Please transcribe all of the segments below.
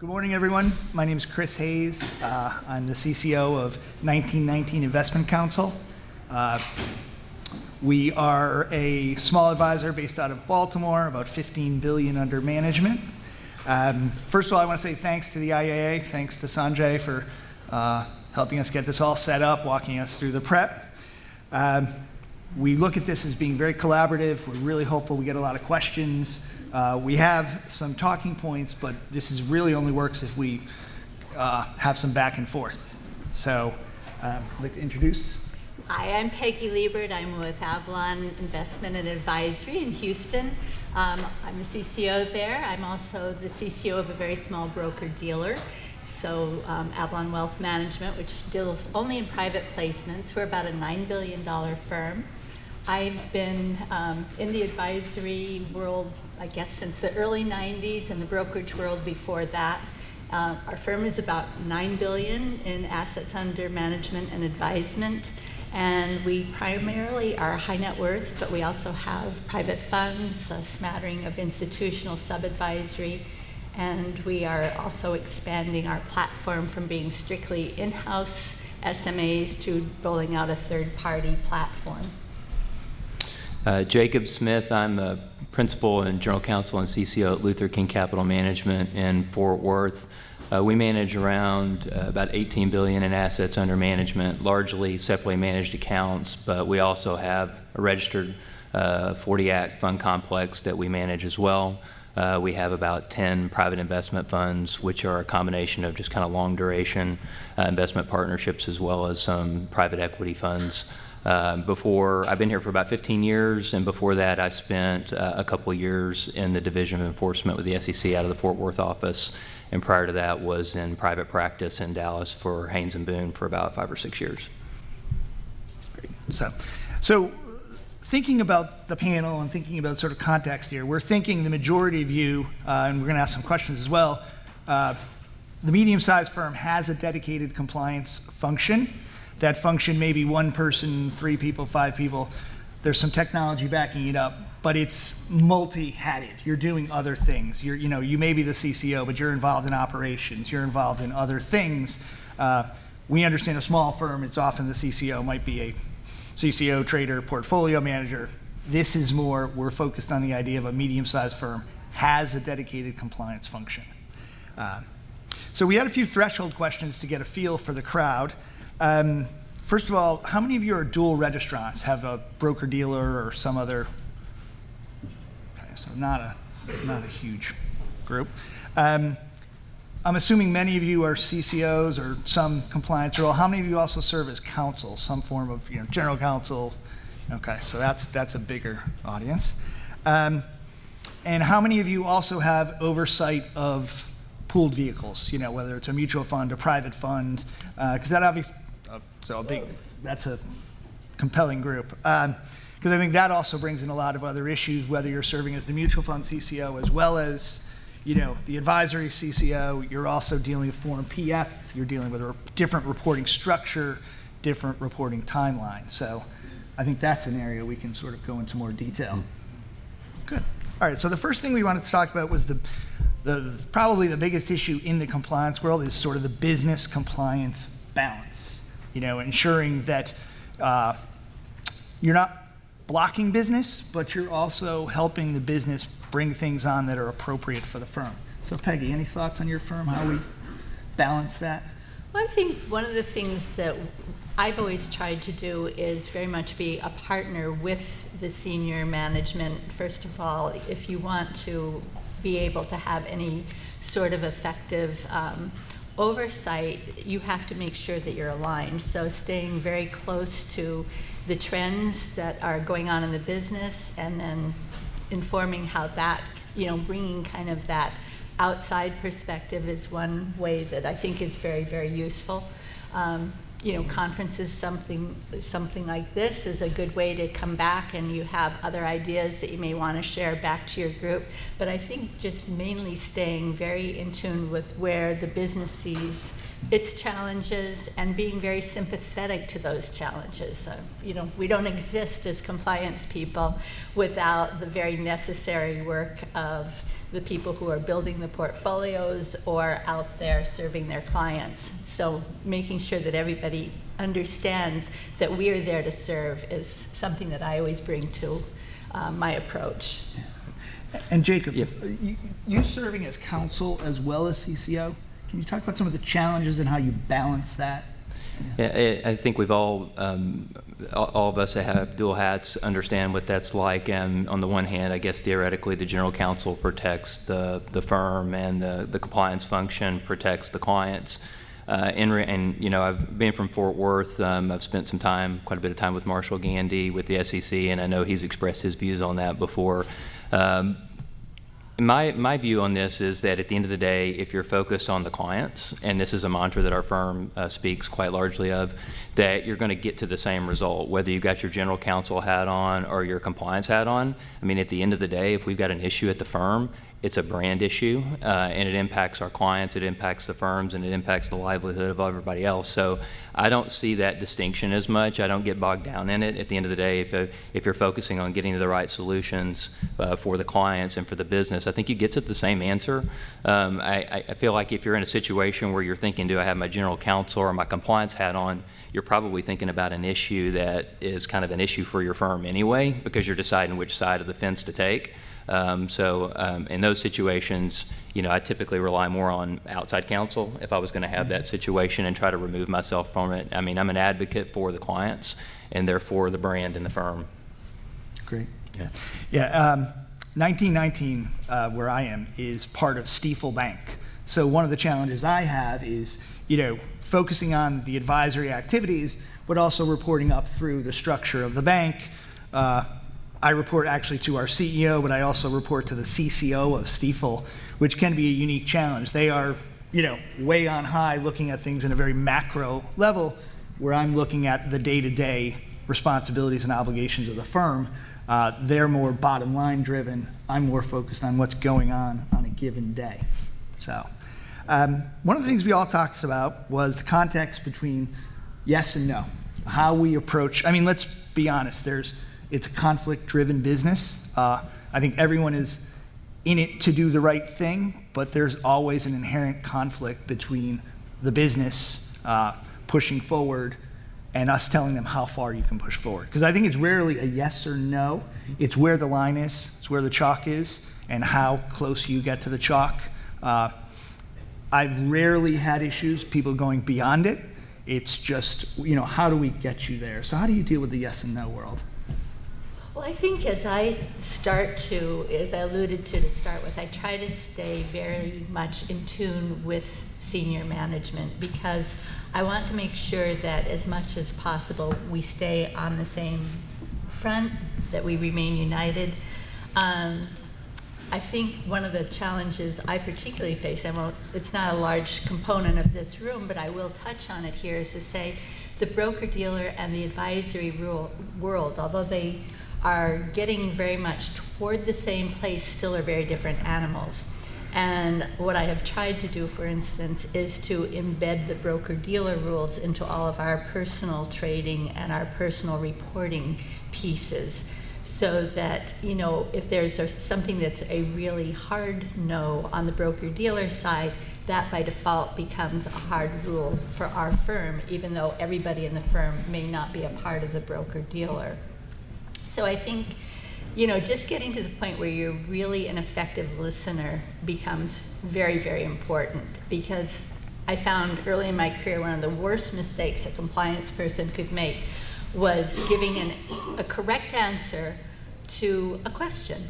Good morning, everyone. My name is Chris Hayes. I'm the CCO of 1919 Investment Counsel. We are a small advisor based out of Baltimore, about $15 billion under management. First of all, I want to say thanks to the IAA, thanks to Sanjay for helping us get this all set up, walking us through the prep. We look at this as being very collaborative. We're really hopeful we get a lot of questions. We have some talking points, but this really only works if we have some back and forth. So I'd like to introduce. Hi, I'm Peggy Lebert. I'm with Avalon Investment and Advisory in Houston. I'm the CCO there. I'm also the CCO of a very small broker-dealer. So Avalon Wealth Management, which deals only in private placements. We're about a $9 billion firm. I've been in the advisory world, I guess, since the early 90s, and the brokerage world before that. Our firm is about $9 billion in assets under management and advisement, and we primarily are high net worth, but we also have private funds, a smattering of institutional sub-advisory, and we are also expanding our platform from being strictly in-house SMAs to rolling out a third-party platform. Jacob Smith, I'm the Principal and General Counsel and CCO at Luther King Capital Management in Fort Worth. We manage around about $18 billion in assets under management, largely separately managed accounts, but we also have a registered 40 Act fund complex that we manage as well. We have about 10 private investment funds, which are a combination of just kind of long duration investment partnerships as well as some private equity funds. I've been here for about 15 years, and before that I spent a couple of years in the Division of Enforcement with the SEC out of the Fort Worth office, and prior to that was in private practice in Dallas for Haynes & Boone for about 5 or 6 years. Great. So thinking about the panel and thinking about sort of context here, we're thinking the majority of you, and we're going to ask some questions as well, the medium-sized firm has a dedicated compliance function. That function may be one person, 3 people, 5 people. There's some technology backing it up, but it's multi-hatted. You're doing other things. You may be the CCO, but you're involved in operations. You're involved in other things. We understand a small firm, it's often the CCO might be a CCO, trader, portfolio manager. This is more, we're focused on the idea of a medium-sized firm has a dedicated compliance function. So we had a few threshold questions to get a feel for the crowd. First of all, how many of you are dual registrants, have a broker-dealer or some other? Okay, so not a huge group. I'm assuming many of you are CCOs or some compliance role. How many of you also serve as counsel, some form of general counsel? Okay, so that's a bigger audience. And how many of you also have oversight of pooled vehicles? Whether it's a mutual fund, a private fund, because that obviously. That's a compelling group. Because I think that also brings in a lot of other issues, whether you're serving as the mutual fund CCO as well as, the advisory CCO. You're also dealing with Form PF. You're dealing with a different reporting structure, different reporting timeline. So I think that's an area we can sort of go into more detail. Good. All right, so the first thing we wanted to talk about was probably the biggest issue in the compliance world is sort of the business compliance balance. Ensuring that you're not blocking business, but you're also helping the business bring things on that are appropriate for the firm. So Peggy, any thoughts on your firm, how we balance that? Well, I think one of the things that I've always tried to do is very much be a partner with the senior management. First of all, if you want to be able to have any sort of effective oversight, you have to make sure that you're aligned. So staying very close to the trends that are going on in the business, and then informing how that, bringing kind of that outside perspective is one way that I think is very, very useful. Conferences, something like this is a good way to come back and you have other ideas that you may want to share back to your group. But I think just mainly staying very in tune with where the business sees its challenges and being very sympathetic to those challenges. We don't exist as compliance people without the very necessary work of the people who are building the portfolios or out there serving their clients. So making sure that everybody understands that we are there to serve is something that I always bring to my approach. And Jacob, Yep. you serving as counsel as well as CCO, can you talk about some of the challenges and how you balance that? Yeah, I think we've all of us that have dual hats understand what that's like. And on the one hand, I guess theoretically, the general counsel protects the firm, and the compliance function protects the clients. And I've been from Fort Worth. I've spent quite a bit of time with Marshall Gandy with the SEC, and I know he's expressed his views on that before. My view on this is that at the end of the day, if you're focused on the clients, and this is a mantra that our firm speaks quite largely of, that you're going to get to the same result, whether you've got your general counsel hat on or your compliance hat on. I mean, at the end of the day, if we've got an issue at the firm, it's a brand issue, and it impacts our clients, it impacts the firms, and it impacts the livelihood of everybody else. So I don't see that distinction as much. I don't get bogged down in it. At the end of the day, if you're focusing on getting to the right solutions for the clients and for the business, I think you get to the same answer. I feel like if you're in a situation where you're thinking, do I have my general counsel or my compliance hat on, you're probably thinking about an issue that is kind of an issue for your firm anyway, because you're deciding which side of the fence to take. In those situations, I typically rely more on outside counsel if I was going to have that situation and try to remove myself from it. I mean, I'm an advocate for the clients and therefore the brand and the firm. Great. Yeah. Yeah. 1919, where I am, is part of Stifel Bank. So one of the challenges I have is, focusing on the advisory activities, but also reporting up through the structure of the bank. I report actually to our CEO, but I also report to the CCO of Stifel, which can be a unique challenge. They are, way on high, looking at things in a very macro level, where I'm looking at the day-to-day responsibilities and obligations of the firm. They're more bottom line driven. I'm more focused on what's going on a given day. So one of the things we all talked about was the context between yes and no, how we approach. I mean, let's be honest, it's a conflict-driven business. I think everyone is in it to do the right thing, but there's always an inherent conflict between the business pushing forward and us telling them how far you can push forward. Because I think it's rarely a yes or no. It's where the line is, it's where the chalk is, and how close you get to the chalk. I've rarely had issues, people going beyond it. It's just, how do we get you there? So how do you deal with the yes and no world? Well, I think as I alluded to start with, I try to stay very much in tune with senior management, because I want to make sure that as much as possible we stay on the same front, that we remain united. I think one of the challenges I particularly face, it's not a large component of this room, but I will touch on it here, is to say the broker-dealer and the advisory world, although they are getting very much toward the same place, still are very different animals. And what I have tried to do, for instance, is to embed the broker-dealer rules into all of our personal trading and our personal reporting pieces, so that, if there's something that's a really hard no on the broker-dealer side, that by default becomes a hard rule for our firm, even though everybody in the firm may not be a part of the broker-dealer. So I think, just getting to the point where you're really an effective listener becomes very, very important, because I found early in my career one of the worst mistakes a compliance person could make was giving a correct answer to a question.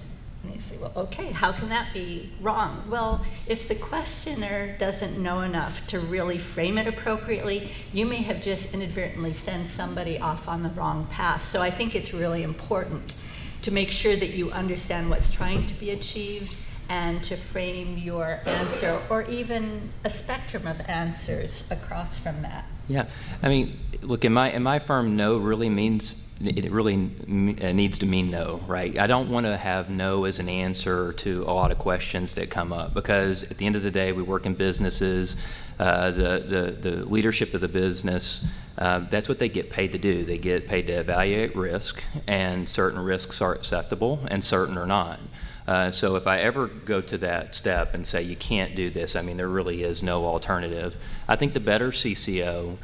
And you say, well, okay, how can that be wrong? Well, if the questioner doesn't know enough to really frame it appropriately, you may have just inadvertently sent somebody off on the wrong path. So I think it's really important to make sure that you understand what's trying to be achieved and to frame your answer, or even a spectrum of answers across from that. Yeah, I mean, look, in my firm, no really means it really needs to mean no, right? I don't want to have no as an answer to a lot of questions that come up, because at the end of the day, we work in businesses. The leadership of the business, that's what they get paid to do. They get paid to evaluate risk, and certain risks are acceptable and certain are not. So if I ever go to that step and say you can't do this, I mean, there really is no alternative. I think the better CCO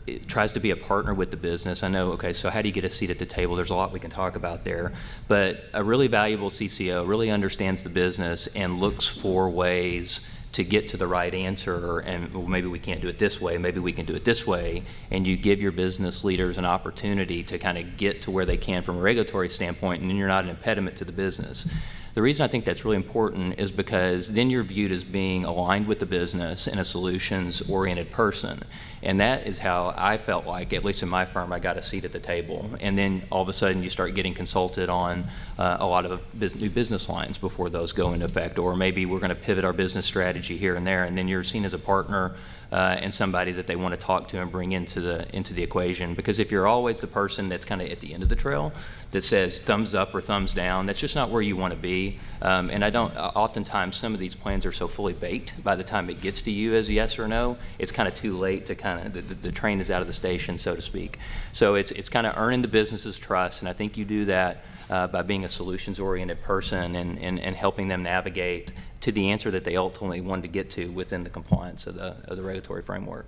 it tries to be a partner with the business. I know, okay, so how do you get a seat at the table? There's a lot we can talk about there. But a really valuable CCO really understands the business and looks for ways to get to the right answer, and well, maybe we can't do it this way, maybe we can do it this way, and you give your business leaders an opportunity to kind of get to where they can from a regulatory standpoint, and then you're not an impediment to the business. The reason I think that's really important is because then you're viewed as being aligned with the business and a solutions-oriented person. And that is how I felt like, at least in my firm, I got a seat at the table. And then all of a sudden you start getting consulted on a lot of new business lines before those go into effect. Or maybe we're going to pivot our business strategy here and there, and then you're seen as a partner and somebody that they want to talk to and bring into the equation. Because if you're always the person that's kind of at the end of the trail that says thumbs up or thumbs down, that's just not where you want to be. And I don't. Oftentimes, some of these plans are so fully baked by the time it gets to you as yes or no, it's kind of too late to kind of the train is out of the station, so to speak. So it's kind of earning the business's trust, and I think you do that by being a solutions-oriented person and helping them navigate to the answer that they ultimately wanted to get to within the compliance of the regulatory framework.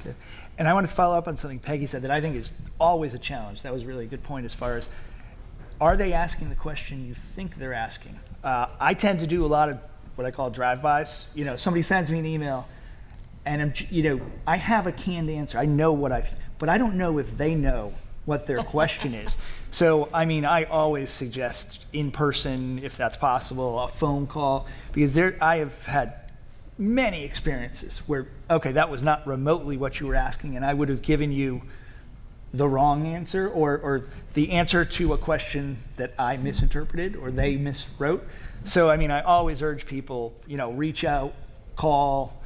Good. And I want to follow up on something Peggy said that I think is always a challenge. That was really a good point as far as, are they asking the question you think they're asking? I tend to do a lot of what I call drive-bys. You know, somebody sends me an email, and I have a canned answer. I know but I don't know if they know what their question is. So, I mean, I always suggest in person, if that's possible, a phone call, because I have had many experiences where, okay, that was not remotely what you were asking, and I would have given you the wrong answer or the answer to a question that I misinterpreted or they miswrote. So, I mean, I always urge people, reach out, call,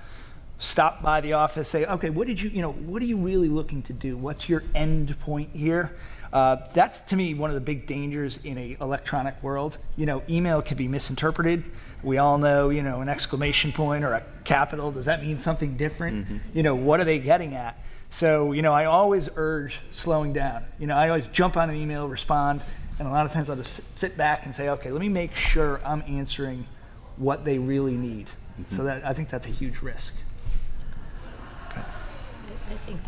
stop by the office, say, okay, what are you really looking to do? What's your end point here? That's, to me, one of the big dangers in an electronic world. Email can be misinterpreted. We all know, an exclamation point or a capital, does that mean something different? Mm-hmm. What are they getting at? So, I always urge slowing down. I always jump on an email, respond, and a lot of times I'll just sit back and say, okay, let me make sure I'm answering what they really need. Mm-hmm. So I think that's a huge risk. Okay. I think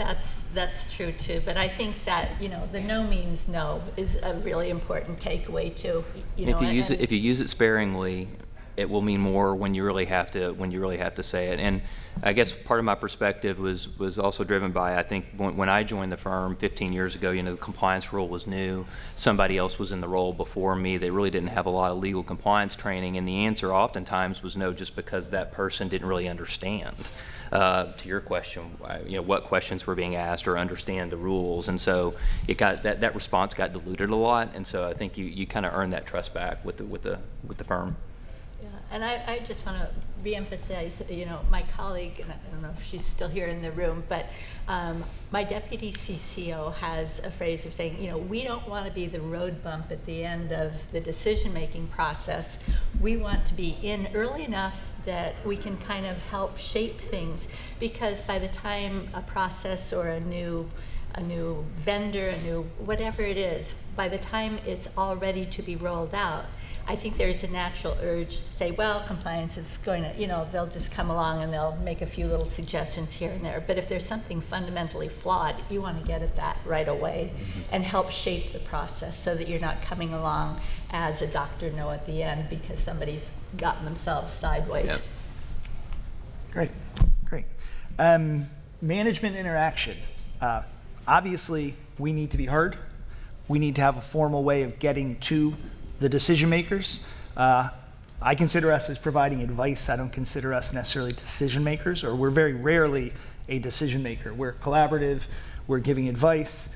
that's true too, but I think that the no means no is a really important takeaway too. If you use it sparingly, it will mean more when you really have to say it. And I guess part of my perspective was also driven by, I think when I joined the firm 15 years ago, the compliance rule was new. Somebody else was in the role before me. They really didn't have a lot of legal compliance training, and the answer oftentimes was no, just because that person didn't really understand. To your question, what questions were being asked or understand the rules, and so it got that response got diluted a lot, and so I think you kind of earn that trust back with the firm. Yeah, and I just want to reemphasize, my colleague, and I don't know if she's still here in the room, but my deputy CCO has a phrase of saying, we don't want to be the road bump at the end of the decision-making process. We want to be in early enough that we can kind of help shape things, because by the time a process or a new vendor, a new whatever it is, by the time it's all ready to be rolled out, I think there's a natural urge to say, well, compliance is going to, they'll just come along and they'll make a few little suggestions here and there. But if there's something fundamentally flawed, you want to get at that right away and help shape the process so that you're not coming along as a Dr. No at the end because somebody's gotten themselves sideways. Yep. Great. Management interaction. Obviously, we need to be heard. We need to have a formal way of getting to the decision makers. I consider us as providing advice. I don't consider us necessarily decision makers, or we're very rarely a decision maker. We're collaborative, we're giving advice.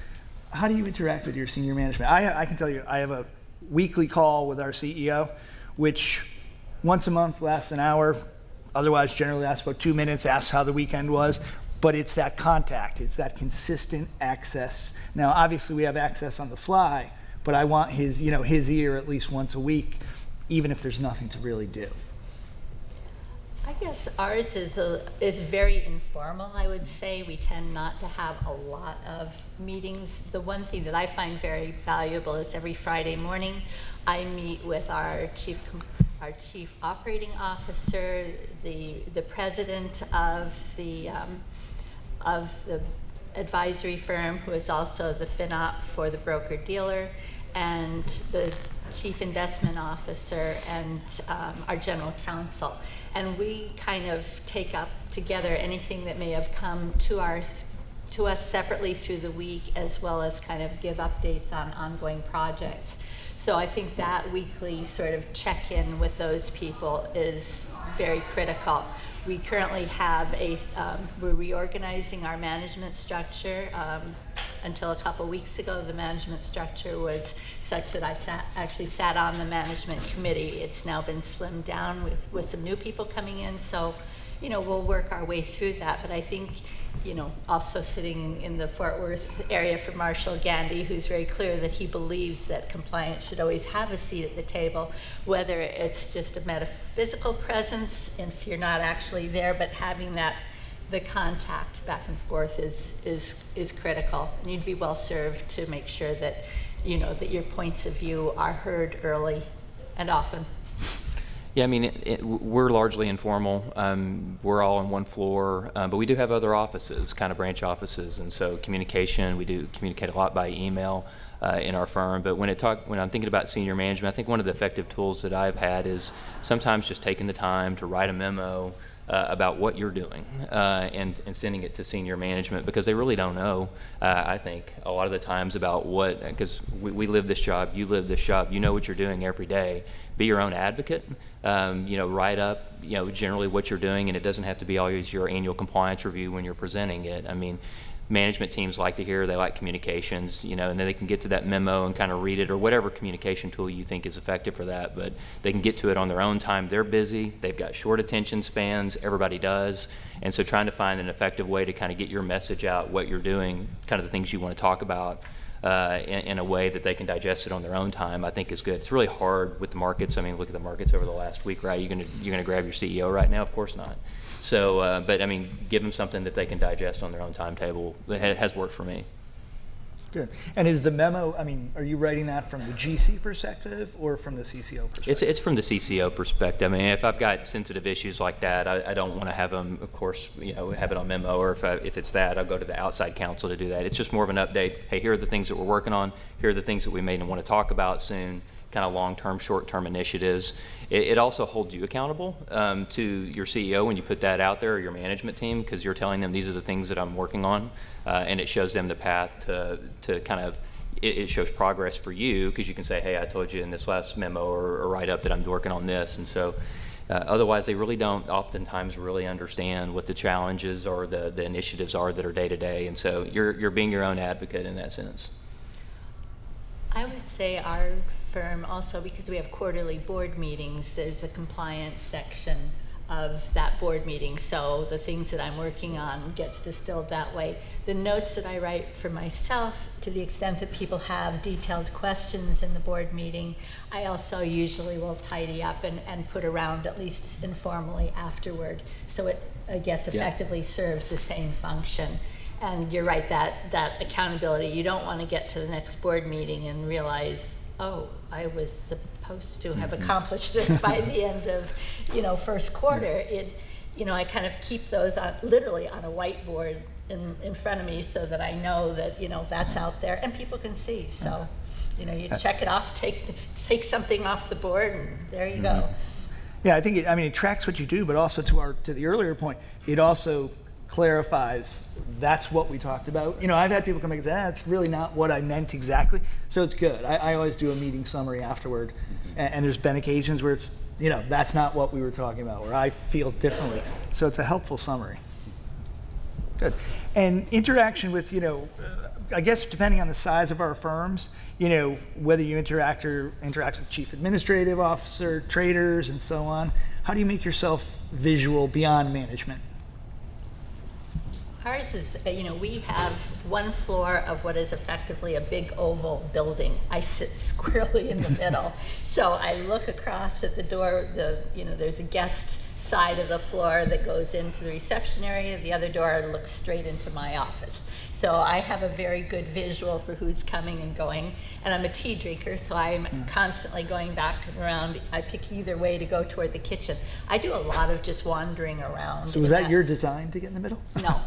How do you interact with your senior management? I can tell you, I have a weekly call with our CEO, which once a month lasts an hour, otherwise generally lasts about 2 minutes, asks how the weekend was. but it's that contact, it's that consistent access. Now, obviously we have access on the fly, but I want his, his ear at least once a week, even if there's nothing to really do. I guess ours is very informal, I would say. We tend not to have a lot of meetings. The one thing that I find very valuable is every Friday morning, I meet with our chief operating officer, the president of the advisory firm, who is also the FinOp for the broker-dealer, and the chief investment officer, and our general counsel. And we kind of take up together anything that may have come to us separately through the week, as well as kind of give updates on ongoing projects. So I think that weekly sort of check-in with those people is very critical. We currently have we're reorganizing our management structure. Until a couple weeks ago, the management structure was such that I actually sat on the management committee. It's now been slimmed down with some new people coming in, so we'll work our way through that. But I think also sitting in the Fort Worth area for Marshall Gandy, who's very clear that he believes that compliance should always have a seat at the table, whether it's just a metaphysical presence if you're not actually there, but having the contact back and forth is critical. And you'd be well served to make sure that that your points of view are heard early and often. Yeah, I mean, we're largely informal. We're all on one floor, but we do have other offices, kind of branch offices, and so we do communicate a lot by email in our firm. But when I'm thinking about senior management, I think one of the effective tools that I've had is sometimes just taking the time to write a memo about what you're doing and sending it to senior management, because they really don't know, I think, a lot of the times about because we live this job, you live this job, you know what you're doing every day. Be your own advocate, write up, generally what you're doing, and it doesn't have to be always your annual compliance review when you're presenting it. I mean, management teams like to hear, they like communications, and then they can get to that memo and kind of read it, or whatever communication tool you think is effective for that, but they can get to it on their own time. They're busy, they've got short attention spans, everybody does, and so trying to find an effective way to kind of get your message out, what you're doing, kind of the things you want to talk about in a way that they can digest it on their own time, I think is good. It's really hard with the markets. I mean, look at the markets over the last week, right? You're gonna grab your CEO right now? Of course not. So, but I mean, give them something that they can digest on their own timetable. It has worked for me. Good. And is the memo, are you writing that from the GC perspective or from the CCO perspective? It's from the CCO perspective. I mean, if I've got sensitive issues like that, I don't want to have them, of course, have it on memo, or if it's that, I'll go to the outside counsel to do that. It's just more of an update. Hey, here are the things that we're working on. Here are the things that we may want to talk about soon, kind of long-term, short-term initiatives. It also holds you accountable to your CEO when you put that out there, or your management team, because you're telling them these are the things that I'm working on, and it shows them the path to kind of, it shows progress for you, because you can say, hey, I told you in this last memo or write-up that I'm working on this. And so otherwise they really don't oftentimes really understand what the challenges or the initiatives are that are day-to-day, and so you're being your own advocate in that sense. I would say our firm also, because we have quarterly board meetings, there's a compliance section of that board meeting, so the things that I'm working on gets distilled that way. The notes that I write for myself, to the extent that people have detailed questions in the board meeting, I also usually will tidy up and put around, at least informally, afterward. So it, I guess, effectively serves the same function. And you're right, that accountability, you don't want to get to the next board meeting and realize, oh, I was supposed to have accomplished this by the end of, first quarter. I kind of keep those literally on a whiteboard in front of me, so that I know that, that's out there and people can see. So, you check it off, take something off the board, and there you go. Yeah, I think it tracks what you do, but also to the earlier point, it also clarifies that's what we talked about. I've had people come back and say, that's really not what I meant exactly. So it's good. I always do a meeting summary afterward, and there's been occasions where it's, that's not what we were talking about, or I feel differently. So it's a helpful summary. Good. And interaction with, I guess depending on the size of our firms, whether you interact with chief administrative officer, traders, and so on, how do you make yourself visual beyond management? Ours is, we have one floor of what is effectively a big oval building. I sit squarely in the middle. So I look across at the door, there's a guest side of the floor that goes into the reception area. The other door looks straight into my office. So I have a very good visual for who's coming and going. And I'm a tea drinker, so I'm constantly going back and around. I pick either way to go toward the kitchen. I do a lot of just wandering around. So was that your design to get in the middle? No.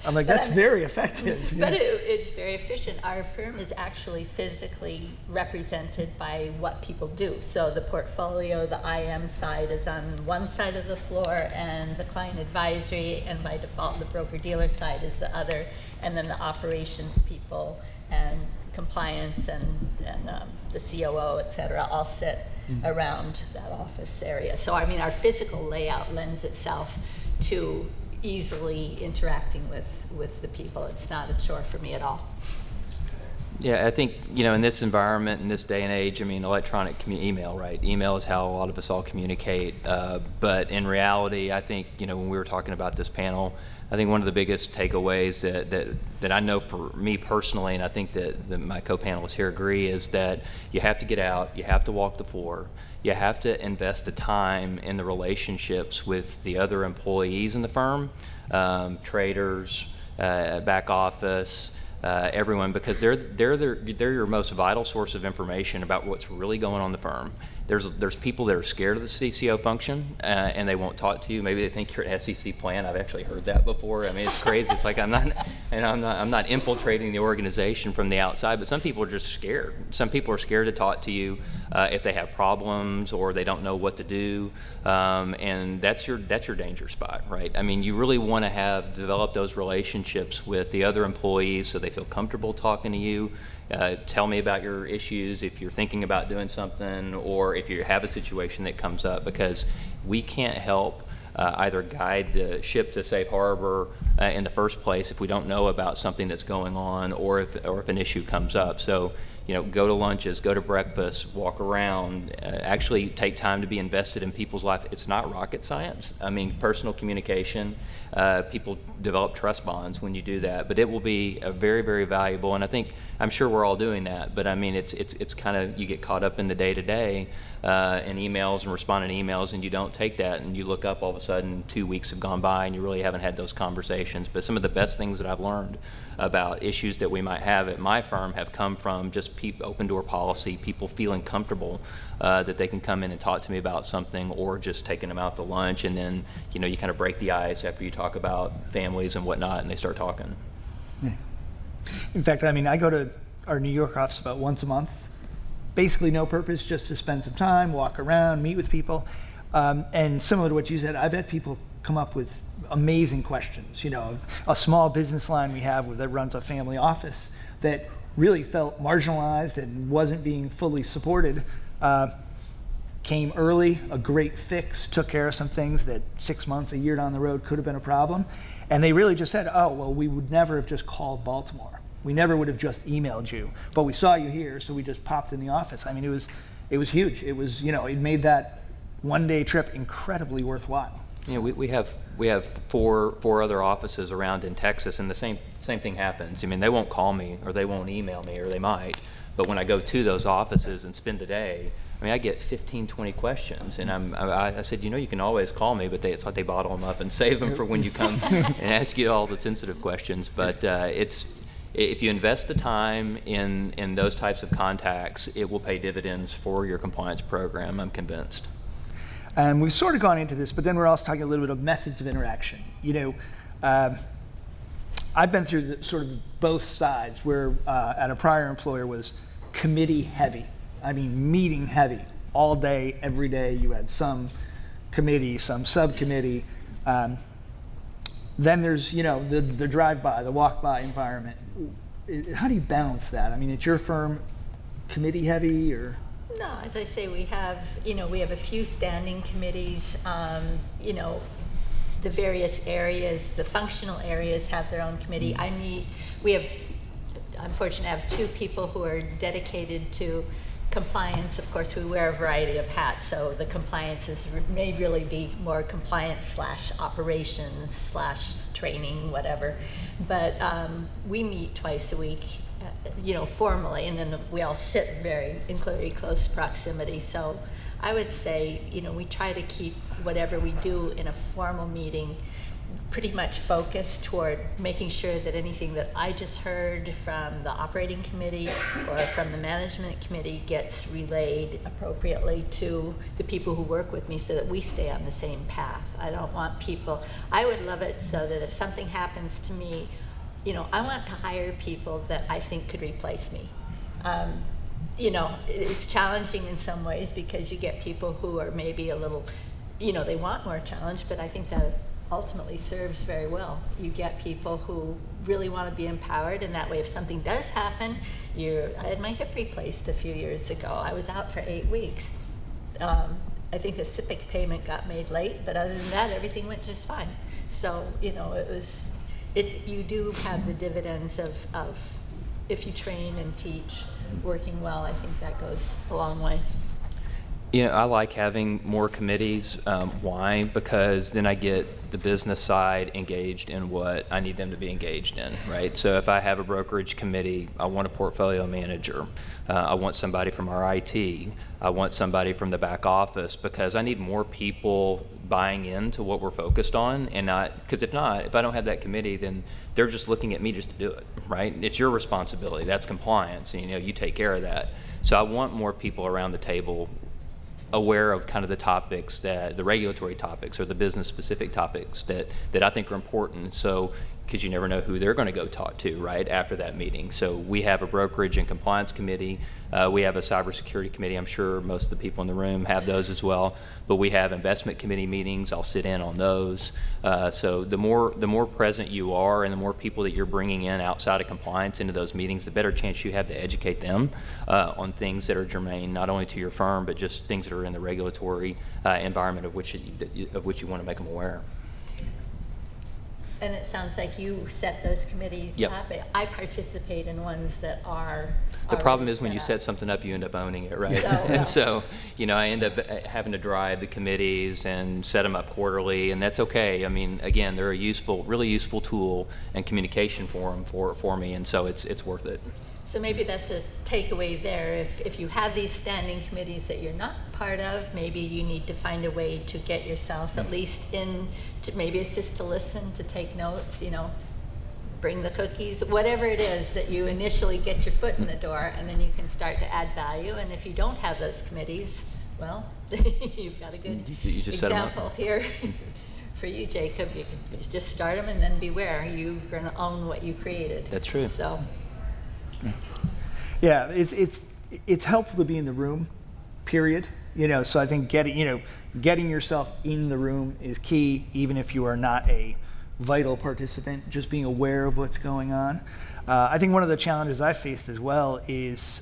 I'm like, that's very effective. But it's very efficient. Our firm is actually physically represented by what people do. So the portfolio, the IM side is on one side of the floor, and the client advisory, and by default the broker-dealer side is the other, and then the operations people and compliance and the COO, et cetera, all sit around that office area. So I mean, our physical layout lends itself to easily interacting with the people. It's not a chore for me at all. Yeah, I think, in this environment, in this day and age, I mean, electronic email, right? Email is how a lot of us all communicate. But in reality, I think, when we were talking about this panel, I think one of the biggest takeaways that I know for me personally, and I think that my co-panelists here agree, is that you have to get out, you have to walk the floor, you have to invest the time in the relationships with the other employees in the firm, traders, back office, everyone, because they're your most vital source of information about what's really going on in the firm. There's people that are scared of the CCO function, and they won't talk to you. Maybe they think you're an SEC plan. I've actually heard that before. I mean, it's crazy. It's like I'm not infiltrating the organization from the outside, but some people are just scared. Some people are scared to talk to you if they have problems or they don't know what to do, and that's your danger spot, right? I mean, you really want to develop those relationships with the other employees so they feel comfortable talking to you. Tell me about your issues if you're thinking about doing something, or if you have a situation that comes up, because we can't help either guide the ship to safe harbor in the first place if we don't know about something that's going on, or if an issue comes up. So, go to lunches, go to breakfast, walk around, actually take time to be invested in people's life. It's not rocket science. I mean, personal communication, people develop trust bonds when you do that, but it will be a very, very valuable, and I'm sure we're all doing that, but I mean, it's kind of, you get caught up in the day-to-day and emails and responding to emails, and you don't take that, and you look up, all of a sudden 2 weeks have gone by and you really haven't had those conversations. But some of the best things that I've learned about issues that we might have at my firm have come from just open door policy, people feeling comfortable that they can come in and talk to me about something, or just taking them out to lunch, and then you kind of break the ice after you talk about families and whatnot, and they start talking. Yeah. In fact, I mean, I go to our New York office about once a month, basically no purpose, just to spend some time, walk around, meet with people. And similar to what you said, I've had people come up with amazing questions. A small business line we have that runs a family office that really felt marginalized and wasn't being fully supported, came early, a great fix, took care of some things that 6 months, a year down the road could have been a problem. And they really just said, oh, well, we would never have just called Baltimore. We never would have just emailed you, but we saw you here, so we just popped in the office. I mean, it was huge. It was, it made that one-day trip incredibly worthwhile. We have four other offices around in Texas, and the same thing happens. I mean, they won't call me, or they won't email me, or they might, but when I go to those offices and spend the day, I mean, I get 15, 20 questions, and I said, you can always call me, but it's like they bottle them up and save them for when you come and ask you all the sensitive questions. But if you invest the time in those types of contacts, it will pay dividends for your compliance program, I'm convinced. And we've sort of gone into this, but then we're also talking a little bit of methods of interaction. I've been through sort of both sides, where at a prior employer was committee heavy. I mean, meeting heavy all day, every day. You had some committee, some subcommittee. Then there's, the drive-by, the walk-by environment. How do you balance that? I mean, at your firm, committee heavy, or? No, as I say, we have a few standing committees. The various areas, the functional areas have their own committee. I'm fortunate to have two people who are dedicated to compliance, of course, we wear a variety of hats, so the compliance may really be more compliance / operations / training, whatever. But we meet twice a week, formally, and then we all sit in very close proximity. So I would say, we try to keep whatever we do in a formal meeting pretty much focused toward making sure that anything that I just heard from the operating committee or from the management committee gets relayed appropriately to the people who work with me so that we stay on the same path. I don't want people, I would love it so that if something happens to me, I want to hire people that I think could replace me. It's challenging in some ways because you get people who are maybe a little, they want more challenge, but I think that ultimately serves very well. You get people who really want to be empowered, and that way if something does happen, I had my hip replaced a few years ago. I was out for 8 weeks. I think the SIPC payment got made late, but other than that, everything went just fine. So, you do have the dividends of if you train and teach working well. I think that goes a long way. I like having more committees. Why? Because then I get the business side engaged in what I need them to be engaged in, right? So if I have a brokerage committee, I want a portfolio manager. I want somebody from our IT. I want somebody from the back office, because I need more people buying into what we're focused on, and because if I don't have that committee, then they're just looking at me just to do it, right? It's your responsibility. That's compliance, and you take care of that. So I want more people around the table aware of kind of the topics, the regulatory topics or the business specific topics that I think are important. So, because you never know who they're going to go talk to right after that meeting. So we have a brokerage and compliance committee. We have a cybersecurity committee. I'm sure most of the people in the room have those as well. But we have investment committee meetings. I'll sit in on those. So the more present you are and the more people that you're bringing in outside of compliance into those meetings, the better chance you have to educate them on things that are germane not only to your firm, but just things that are in the regulatory environment of which you want to make them aware. And it sounds like you set those committees Yep. up. I participate in ones that are. The problem already is when you up. set something up, you end up owning it, right? So, And so, I end up having to drive the committees and set them up quarterly, and that's okay. I mean, again, they're a really useful tool and communication forum for me, and so it's worth it. So maybe that's a takeaway there. If you have these standing committees that you're not part of, maybe you need to find a way to get yourself at least in, maybe it's just to listen, to take notes, bring the cookies, whatever it is that you initially get your foot in the door, and then you can start to add value. And if you don't have those committees, well, you've got a good You just set 'em up. example here. For you, Jacob, you can just start them and then beware. You're going to own what you created. That's true. So. Yeah, it's helpful to be in the room, period. So I think getting yourself in the room is key, even if you are not a vital participant. Just being aware of what's going on. I think one of the challenges I faced as well is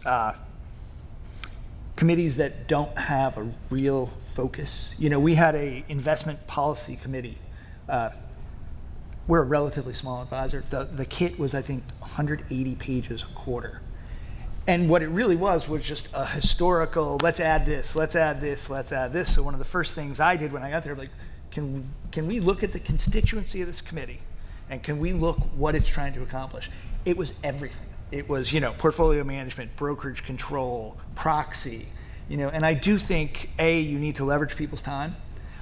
committees that don't have a real focus. We had a investment policy committee. We're a relatively small advisor. The kit was, I think, 180 pages a quarter. And what it really was just a historical, let's add this, let's add this, let's add this. So one of the first things I did when I got there, can we look at the constituency of this committee? And can we look what it's trying to accomplish? It was everything. It was, portfolio management, brokerage control, proxy, and I do think, you need to leverage people's time.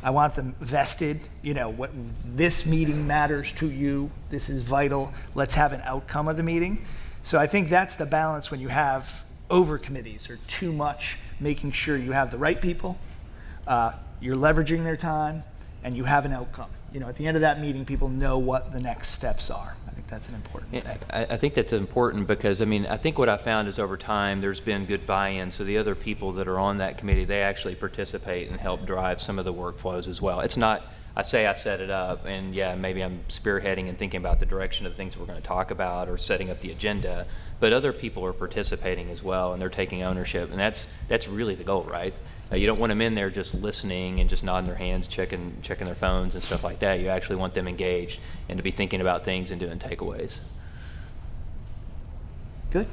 I want them vested, what this meeting matters to you. This is vital. Let's have an outcome of the meeting. So I think that's the balance when you have over committees or too much, making sure you have the right people, you're leveraging their time, and you have an outcome. At the end of that meeting, people know what the next steps are. I think that's an important thing. I think that's important because, I think what I found is over time there's been good buy-in. So the other people that are on that committee, they actually participate and help drive some of the workflows as well. It's not, I say I set it up and maybe I'm spearheading and thinking about the direction of things we're going to talk about or setting up the agenda, but other people are participating as well and they're taking ownership, and that's really the goal, right? You don't want them in there just listening and just nodding their hands, checking their phones and stuff like that. You actually want them engaged and to be thinking about things and doing takeaways. Good.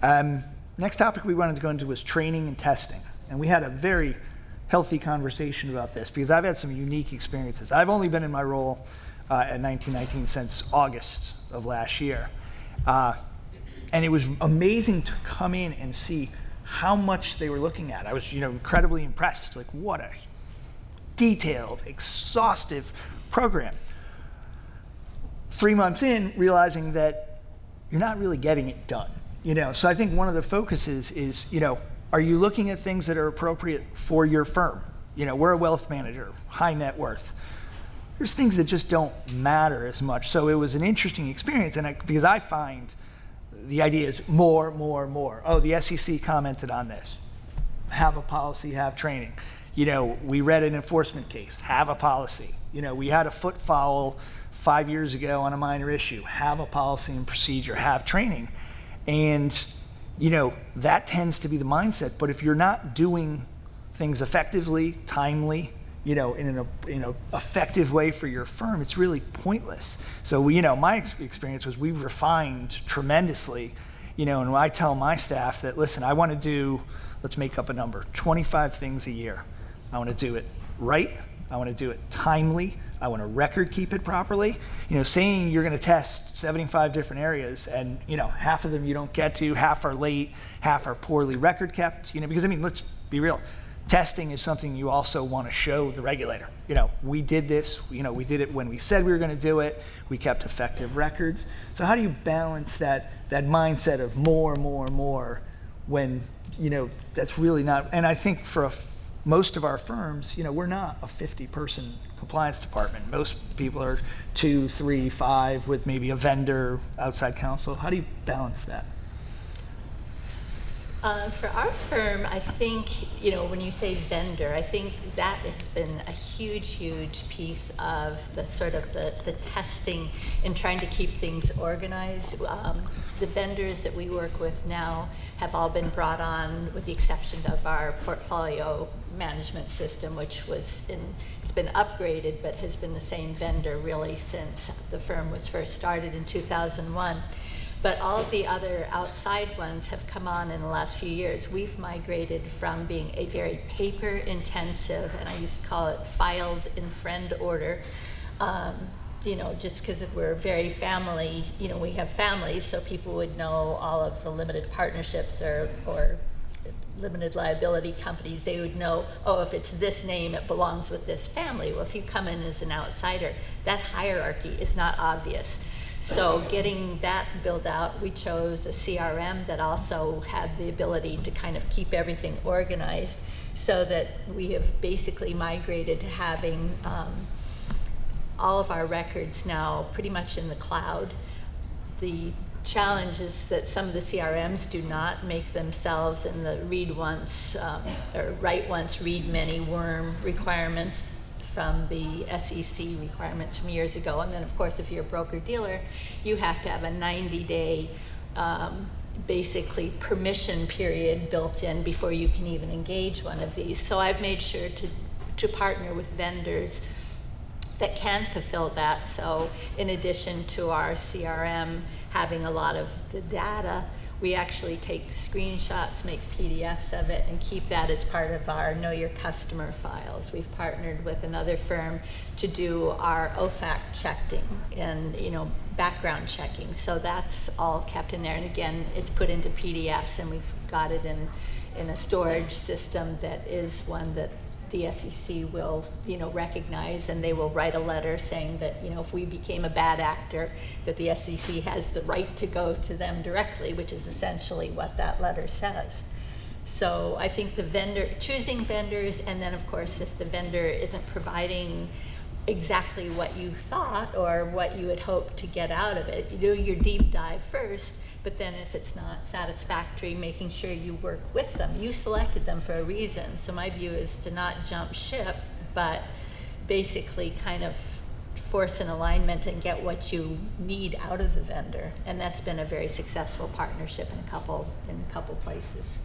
Now Next topic we wanted to go into was training and testing. And we had a very healthy conversation about this because I've had some unique experiences. I've only been in my role at 1919 since August of last year. And it was amazing to come in and see how much they were looking at. I was, incredibly impressed. Like, what a detailed, exhaustive program. 3 months in, realizing that you're not really getting it done. So I think one of the focuses is, are you looking at things that are appropriate for your firm? We're a wealth manager, high net worth. There's things that just don't matter as much. So it was an interesting experience, because I find the idea is more. Oh, the SEC commented on this. Have a policy, have training. We read an enforcement case, have a policy. We had a foot foul 5 years ago on a minor issue, have a policy and procedure, have training. And, that tends to be the mindset. But if you're not doing things effectively, timely, in an effective way for your firm, it's really pointless. So, my experience was we refined tremendously, and when I tell my staff that, listen, I want to do, let's make up a number, 25 things a year. I want to do it right. I want to do it timely. I want to record keep it properly. Saying you're going to test 75 different areas and, half of them you don't get to, half are late, half are poorly record kept, because let's be real. Testing is something you also want to show the regulator. We did this, we did it when we said we were going to do it. We kept effective records. So how do you balance that mindset of more when, that's really not, and I think for most of our firms, we're not a 50-person compliance department. Most people are 2, 3, 5 with maybe a vendor, outside counsel. How do you balance that? For our firm, I think, when you say vendor, I think that has been a huge piece of the sort of the testing and trying to keep things organized. The vendors that we work with now have all been brought on with the exception of our portfolio management system, which it's been upgraded, but has been the same vendor really since the firm was first started in 2001. But all of the other outside ones have come on in the last few years. We've migrated from being a very paper-intensive, and I used to call it filed in friend order, just because we're very family, we have families, so people would know all of the limited partnerships or limited liability companies. They would know, if it's this name, it belongs with this family. Well, if you come in as an outsider, that hierarchy is not obvious. So getting that built out, we chose a CRM that also had the ability to kind of keep everything organized, so that we have basically migrated to having all of our records now pretty much in the cloud. The challenge is that some of the CRMs do not make themselves in the read once or write once, read many worm requirements from the SEC requirements from years ago. And then, of course, if you're a broker-dealer, you have to have a 90-day basically permission period built in before you can even engage one of these. So I've made sure to partner with vendors that can fulfill that. So in addition to our CRM having a lot of the data, we actually take screenshots, make PDFs of it, and keep that as part of our Know Your Customer files. We've partnered with another firm to do our OFAC checking and background checking. So that's all kept in there. And again, it's put into PDFs, and we've got it in a storage system that is one that the SEC will, recognize, and they will write a letter saying that, if we became a bad actor, that the SEC has the right to go to them directly, which is essentially what that letter says. So I think choosing vendors, and then of course, if the vendor isn't providing exactly what you thought or what you had hoped to get out of it, you do your deep dive first. But then if it's not satisfactory, making sure you work with them. You selected them for a reason. So my view is to not jump ship, but basically kind of force an alignment and get what you need out of the vendor. And that's been a very successful partnership in a couple places.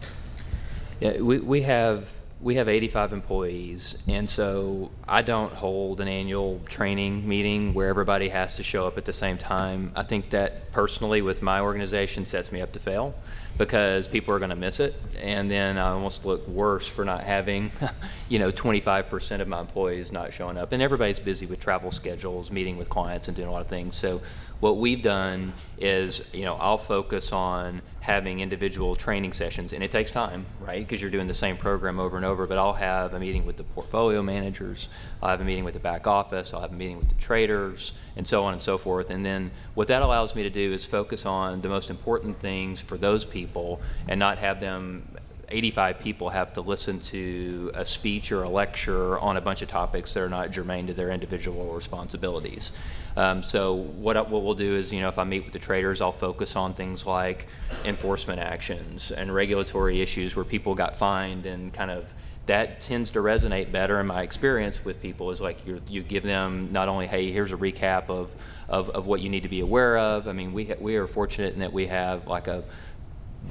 Yeah, we have We have 85 employees, and so I don't hold an annual training meeting where everybody has to show up at the same time. I think that personally with my organization sets me up to fail because people are going to miss it, and then I almost look worse for not having 25% of my employees not showing up. And everybody's busy with travel schedules, meeting with clients, and doing a lot of things. So what we've done is, I'll focus on having individual training sessions, and it takes time, right? Because you're doing the same program over and over, but I'll have a meeting with the portfolio managers, I'll have a meeting with the back office, I'll have a meeting with the traders, and so on and so forth. And then what that allows me to do is focus on the most important things for those people and not have them 85 people have to listen to a speech or a lecture on a bunch of topics that are not germane to their individual responsibilities. So what we'll do is, if I meet with the traders, I'll focus on things like enforcement actions and regulatory issues where people got fined, and kind of that tends to resonate better in my experience with people. Is like you give them not only, hey, here's a recap of what you need to be aware of. I mean, we are fortunate in that we have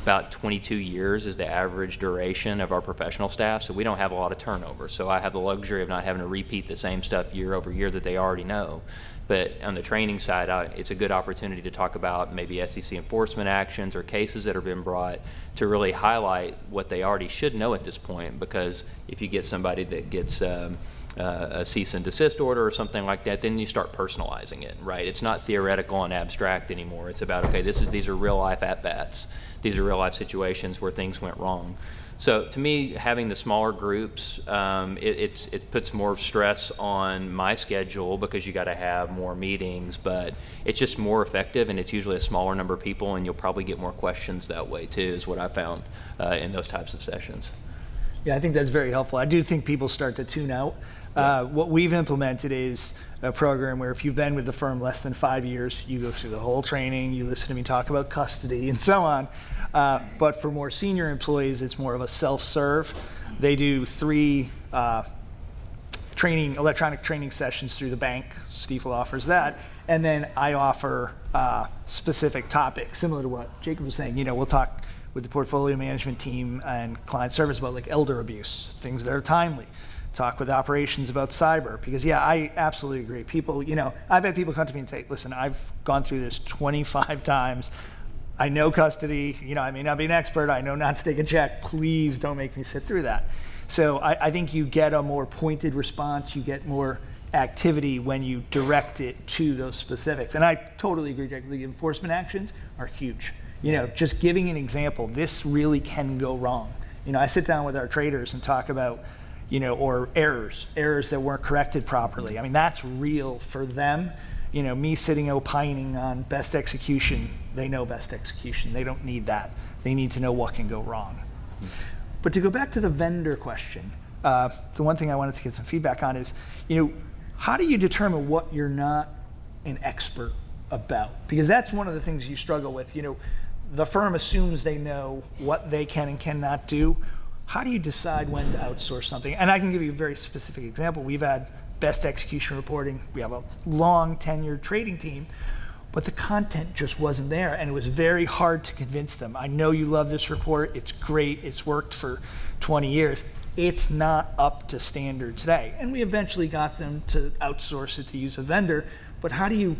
about 22 years is the average duration of our professional staff, so we don't have a lot of turnover. So I have the luxury of not having to repeat the same stuff year over year that they already know. But on the training side, it's a good opportunity to talk about maybe SEC enforcement actions or cases that have been brought to really highlight what they already should know at this point. Because if you get somebody that gets a cease and desist order or something like that, then you start personalizing it, right? It's not theoretical and abstract anymore. It's about, okay, these are real life at-bats. These are real life situations where things went wrong. So to me, having the smaller groups, it puts more stress on my schedule because you got to have more meetings, but it's just more effective, and it's usually a smaller number of people, and you'll probably get more questions that way too, is what I found in those types of sessions. Yeah, I think that's very helpful. I do think people start to tune out. What we've implemented is a program where if you've been with the firm less than 5 years, you go through the whole training, you listen to me talk about custody and so on. But for more senior employees, it's more of a self-serve. They do 3 electronic training sessions through the bank. Stiefel offers that. And then I offer specific topics, similar to what Jacob was saying. We'll talk with the portfolio management team and client service about like elder abuse, things that are timely. Talk with operations about cyber, because I absolutely agree. People, I've had people come to me and say, listen, I've gone through this 25 times. I know custody, I may not be an expert. I know not to take a check. Please don't make me sit through that. So I think you get a more pointed response. You get more activity when you direct it to those specifics. And I totally agree, Jack. The enforcement actions are huge. Just giving an example, this really can go wrong. I sit down with our traders and talk about, or errors that weren't corrected properly. I mean, that's real for them. Me sitting opining on best execution, they know best execution. They don't need that. They need to know what can go wrong. But to go back to the vendor question, the one thing I wanted to get some feedback on is, how do you determine what you're not an expert about? Because that's one of the things you struggle with. The firm assumes they know what they can and cannot do. How do you decide when to outsource something? And I can give you a very specific example. We've had best execution reporting. We have a long tenured trading team, but the content just wasn't there, and it was very hard to convince them. I know you love this report. It's great. It's worked for 20 years. It's not up to standard today. And we eventually got them to outsource it to use a vendor. But how do you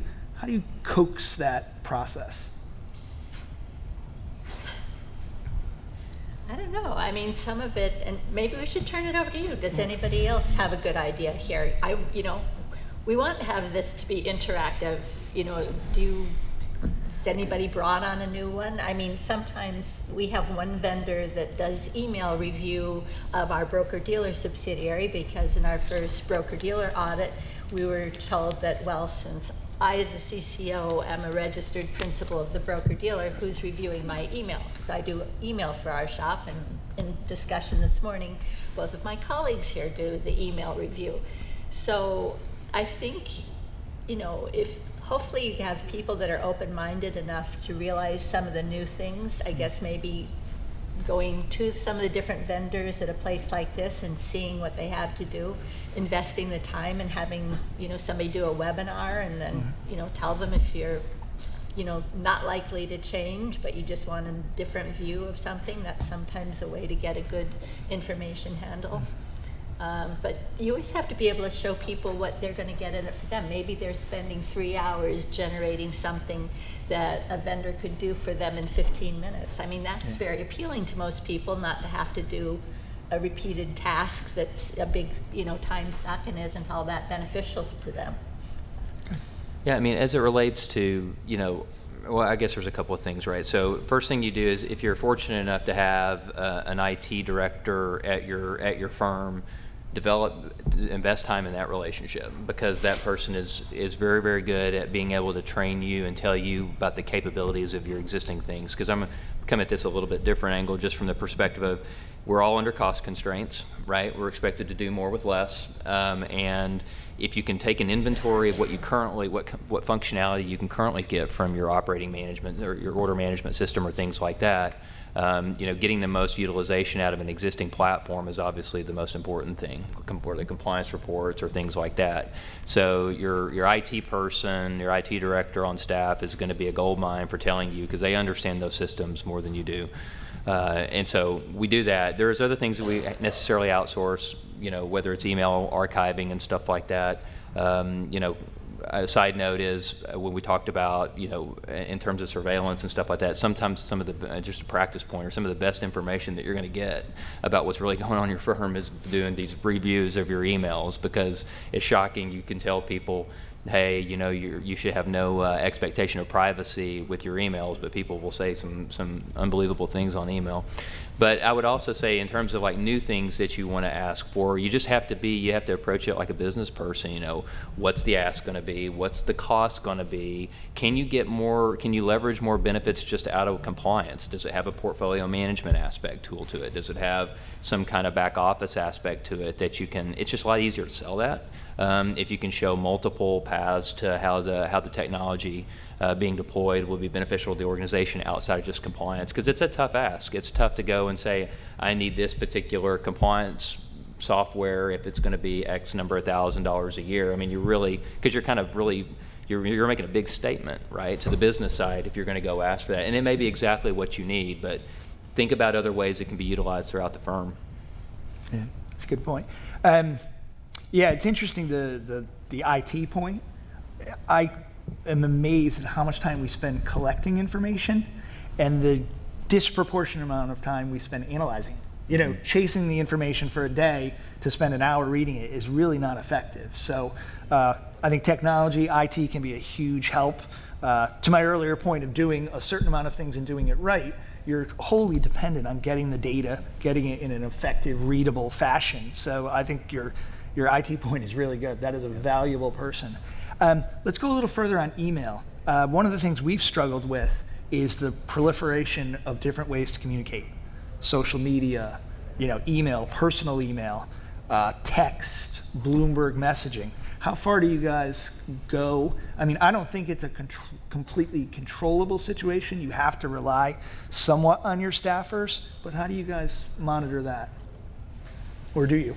coax that process? I don't know. I mean, some of it, and maybe we should turn it over to you. Does anybody else have a good idea here? We want to have this to be interactive. Has anybody brought on a new one? I mean, sometimes we have one vendor that does email review of our broker-dealer subsidiary, because in our first broker-dealer audit, we were told that, well, since I, as a CCO, am a registered principal of the broker-dealer, who's reviewing my email? Because I do email for our shop, and in discussion this morning, both of my colleagues here do the email review. So I think, if hopefully you have people that are open-minded enough to realize some of the new things, I guess maybe going to some of the different vendors at a place like this and seeing what they have to do, investing the time and having somebody do a webinar, and then tell them if you're not likely to change, but you just want a different view of something. That's sometimes a way to get a good information handle. But you always have to be able to show people what they're going to get in it for them. Maybe they're spending 3 hours generating something that a vendor could do for them in 15 minutes. I mean, that's very appealing to most people, not to have to do a repeated task that's a big, time suck and isn't all that beneficial to them. Yeah, I mean, as it relates to, well, I guess there's a couple of things, right? So first thing you do is if you're fortunate enough to have an IT director at your firm, invest time in that relationship, because that person is very, very good at being able to train you and tell you about the capabilities of your existing things. Because I'm going to come at this a little bit different angle, just from the perspective of we're all under cost constraints, right? We're expected to do more with less, and if you can take an inventory of what you currently, what functionality you can currently get from your operating management or your order management system or things like that, getting the most utilization out of an existing platform is obviously the most important thing, or the compliance reports or things like that. So your IT person, your IT director on staff is going to be a gold mine for telling you, because they understand those systems more than you do. And so we do that. There's other things that we necessarily outsource, whether it's email archiving and stuff like that. A side note is when we talked about, in terms of surveillance and stuff like that, sometimes some of the, just a practice point, or some of the best information that you're going to get about what's really going on in your firm is doing these reviews of your emails, because it's shocking. You can tell people, hey, you should have no expectation of privacy with your emails, but people will say some unbelievable things on email. But I would also say, in terms of like new things that you want to ask for, you have to approach it like a business person. What's the ask going to be? What's the cost going to be? Can you leverage more benefits just out of compliance? Does it have a portfolio management aspect tool to it? Does it have some kind of back office aspect to it that it's just a lot easier to sell that. If you can show multiple paths to how the technology being deployed will be beneficial to the organization outside of just compliance, because it's a tough ask. It's tough to go and say, I need this particular compliance software if it's going to be X number of $1,000s a year. I mean, because you're making a big statement, right, to the business side if you're going to go ask for that. And it may be exactly what you need, but think about other ways it can be utilized throughout the firm. Yeah, that's a good point. Yeah, it's interesting, the IT point. I am amazed at how much time we spend collecting information and the disproportionate amount of time we spend analyzing. Chasing the information for a day to spend an hour reading it is really not effective. So I think technology, IT can be a huge help. To my earlier point of doing a certain amount of things and doing it right, you're wholly dependent on getting the data, getting it in an effective, readable fashion. So I think your IT point is really good. That is a valuable person. Let's go a little further on email. One of the things we've struggled with is the proliferation of different ways to communicate. Social media, email, personal email, text, Bloomberg messaging. How far do you guys go? I mean, I don't think it's a completely controllable situation. You have to rely somewhat on your staffers, but how do you guys monitor that? Or do you?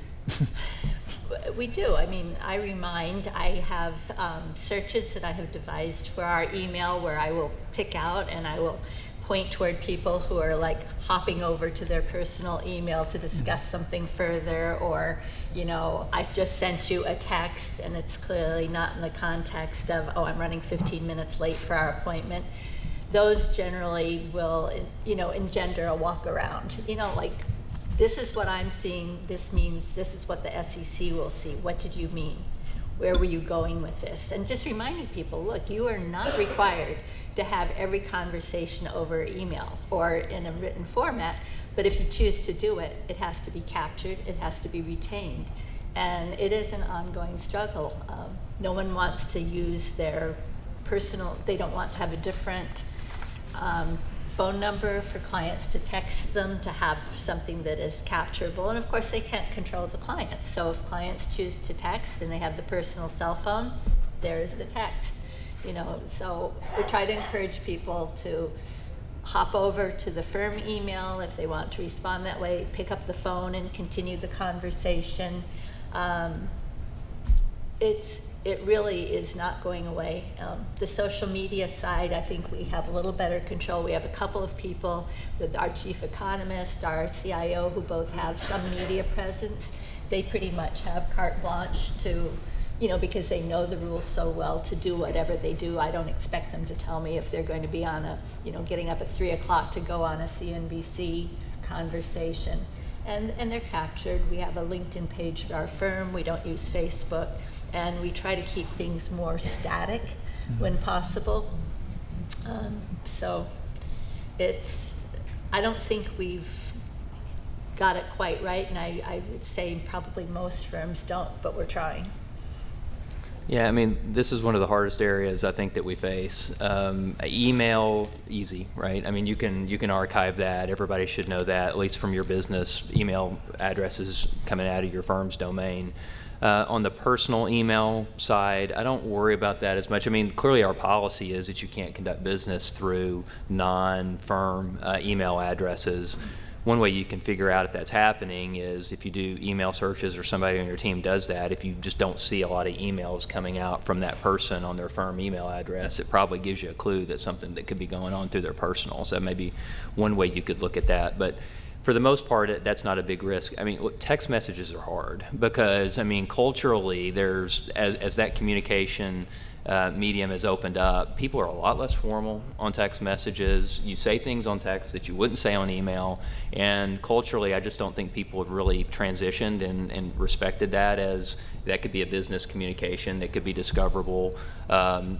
We do. I mean, I have searches that I have devised for our email where I will pick out and I will point toward people who are like hopping over to their personal email to discuss something further, or, I've just sent you a text and it's clearly not in the context of, oh, I'm running 15 minutes late for our appointment. Those generally will, engender a walk around, like, this is what I'm seeing, this means this is what the SEC will see. What did you mean? Where were you going with this? And just reminding people, look, you are not required to have every conversation over email or in a written format, but if you choose to do it, it has to be captured, it has to be retained. And it is an ongoing struggle. No one wants to use their they don't want to have a different phone number for clients to text them to have something that is capturable. And of course, they can't control the clients. So if clients choose to text and they have the personal cell phone, there's the text. So we try to encourage people to hop over to the firm email if they want to respond that way, pick up the phone and continue the conversation. it really is not going away. The social media side, I think we have a little better control. We have a couple of people with our chief economist, our CIO, who both have some media presence. They pretty much have carte blanche to, because they know the rules so well, to do whatever they do. I don't expect them to tell me if they're going to be on getting up at 3 o'clock to go on a CNBC conversation. And they're captured. We have a LinkedIn page for our firm. We don't use Facebook. And we try to keep things more static when possible. So I don't think we've got it quite right, and I would say probably most firms don't, but we're trying. Yeah, I mean, this is one of the hardest areas I think that we face. Email, easy, right? I mean, you can archive that. Everybody should know that, at least from your business. Email addresses coming out of your firm's domain. On the personal email side, I don't worry about that as much. I mean, clearly our policy is that you can't conduct business through non-firm email addresses. One way you can figure out if that's happening is if you do email searches or somebody on your team does that, if you just don't see a lot of emails coming out from that person on their firm email address, it probably gives you a clue that something that could be going on through their personal. So that may be one way you could look at that. But for the most part, that's not a big risk. I mean, look, text messages are hard because, I mean, culturally, as that communication medium has opened up, people are a lot less formal on text messages. You say things on text that you wouldn't say on email, and culturally, I just don't think people have really transitioned and respected that as that could be a business communication that could be discoverable.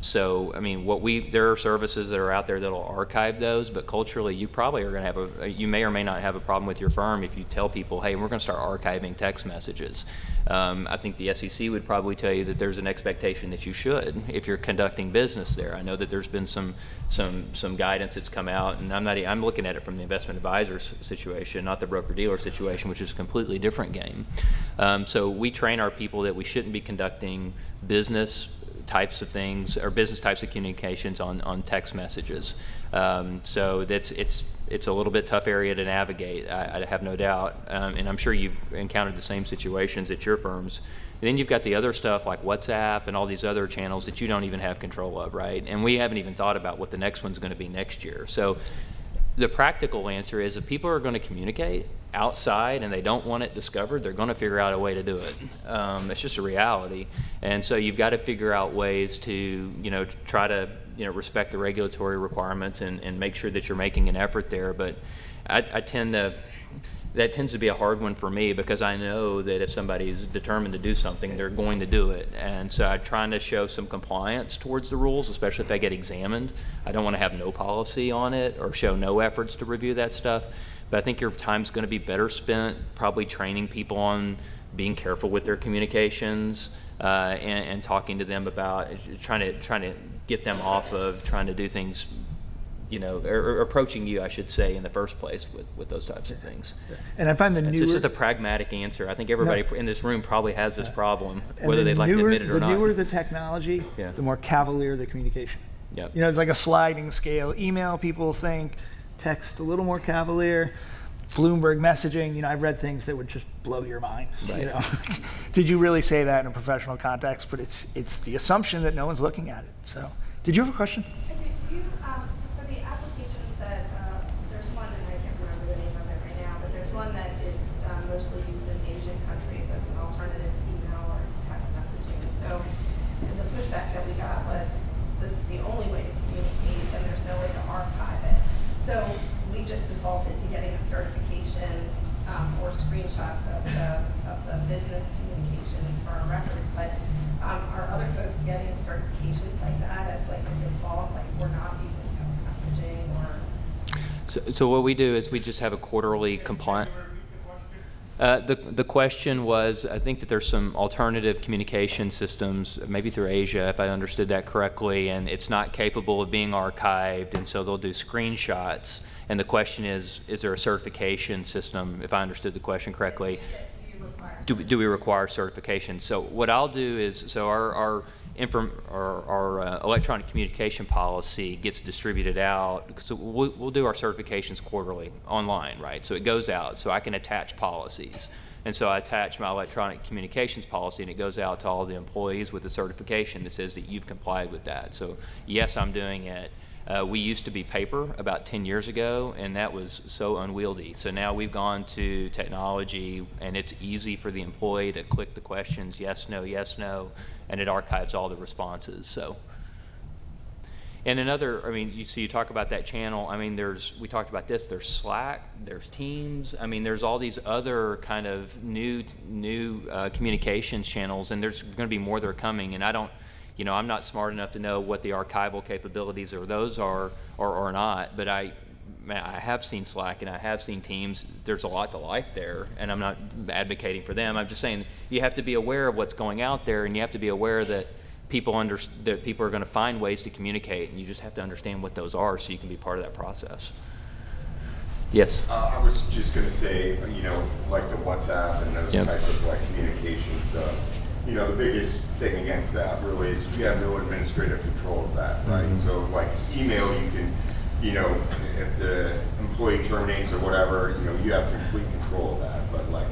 So, I mean, there are services that are out there that'll archive those, but culturally, you probably are going to have you may or may not have a problem with your firm if you tell people, hey, we're going to start archiving text messages. I think the SEC would probably tell you that there's an expectation that you should if you're conducting business there. I know that there's been some guidance that's come out, and I'm looking at it from the investment advisor's situation, not the broker-dealer situation, which is a completely different game. So we train our people that we shouldn't be conducting business types of things or business types of communications on text messages. So it's a little bit tough area to navigate, I have no doubt, and I'm sure you've encountered the same situations at your firms. And then you've got the other stuff like WhatsApp and all these other channels that you don't even have control of, right? And we haven't even thought about what the next one's going to be next year. So the practical answer is if people are going to communicate outside and they don't want it discovered, they're going to figure out a way to do it. It's just a reality. And so you've got to figure out ways to, try to, respect the regulatory requirements and make sure that you're making an effort there. But that tends to be a hard one for me because I know that if somebody's determined to do something, they're going to do it. And so I'm trying to show some compliance towards the rules, especially if they get examined. I don't want to have no policy on it or show no efforts to review that stuff. But I think your time's going to be better spent probably training people on being careful with their communications and talking to them about trying to get them off of trying to do things, or approaching you, I should say, in the first place with those types of things. And I find It's just a pragmatic answer. I think everybody in this room probably has this problem, whether they'd like to admit it or not. The newer the technology, the more cavalier the communication. Yep. It's like a sliding scale. Email, people think. Text, a little more cavalier. Bloomberg messaging, I've read things that would just blow your mind. Right. Did you really say that in a professional context? But it's the assumption that no one's looking at it. So, did you have a question? I did. Do you, so for the applications that, there's one, and I can't remember the name of it right now, but there's one that is mostly used in Asian countries as an alternative to email or text messaging. And so the pushback that we got was, this is the only way to communicate, and there's no way to archive it. So we just defaulted to getting a certification or screenshots of the business communications for our records. But are other folks getting certifications like that as like a default, like we're not using text messaging or? So what we do is we just have a quarterly compliant. The question was, I think that there's some alternative communication systems, maybe through Asia, if I understood that correctly, and it's not capable of being archived, and so they'll do screenshots. And the question is there a certification system, if I understood the question correctly? Do we require certification? So what I'll do is, our electronic communication policy gets distributed out. So we'll do our certifications quarterly online, right? So it goes out, so I can attach policies. And so I attach my electronic communications policy, and it goes out to all the employees with a certification that says that you've complied with that. So yes, I'm doing it. We used to be paper about 10 years ago, and that was so unwieldy. So now we've gone to technology, and it's easy for the employee to click the questions, yes, no, and it archives all the responses. So. And another, I mean, you talk about that channel. I mean, we talked about this. There's Slack, there's Teams. I mean, there's all these other kind of new communications channels, and there's going to be more that are coming. And I don't, I'm not smart enough to know what the archival capabilities of those are or not. But I have seen Slack and I have seen Teams. There's a lot to like there, and I'm not advocating for them. I'm just saying you have to be aware of what's going out there, and you have to be aware that people are going to find ways to communicate, and you just have to understand what those are so you can be part of that process. Yes? I was just going to say, like the WhatsApp and those types of like communications, the biggest thing against that really is we have no administrative control of that, right? Mm-hmm. So like email, you can, if the employee terminates or whatever, you have complete control of that. But like,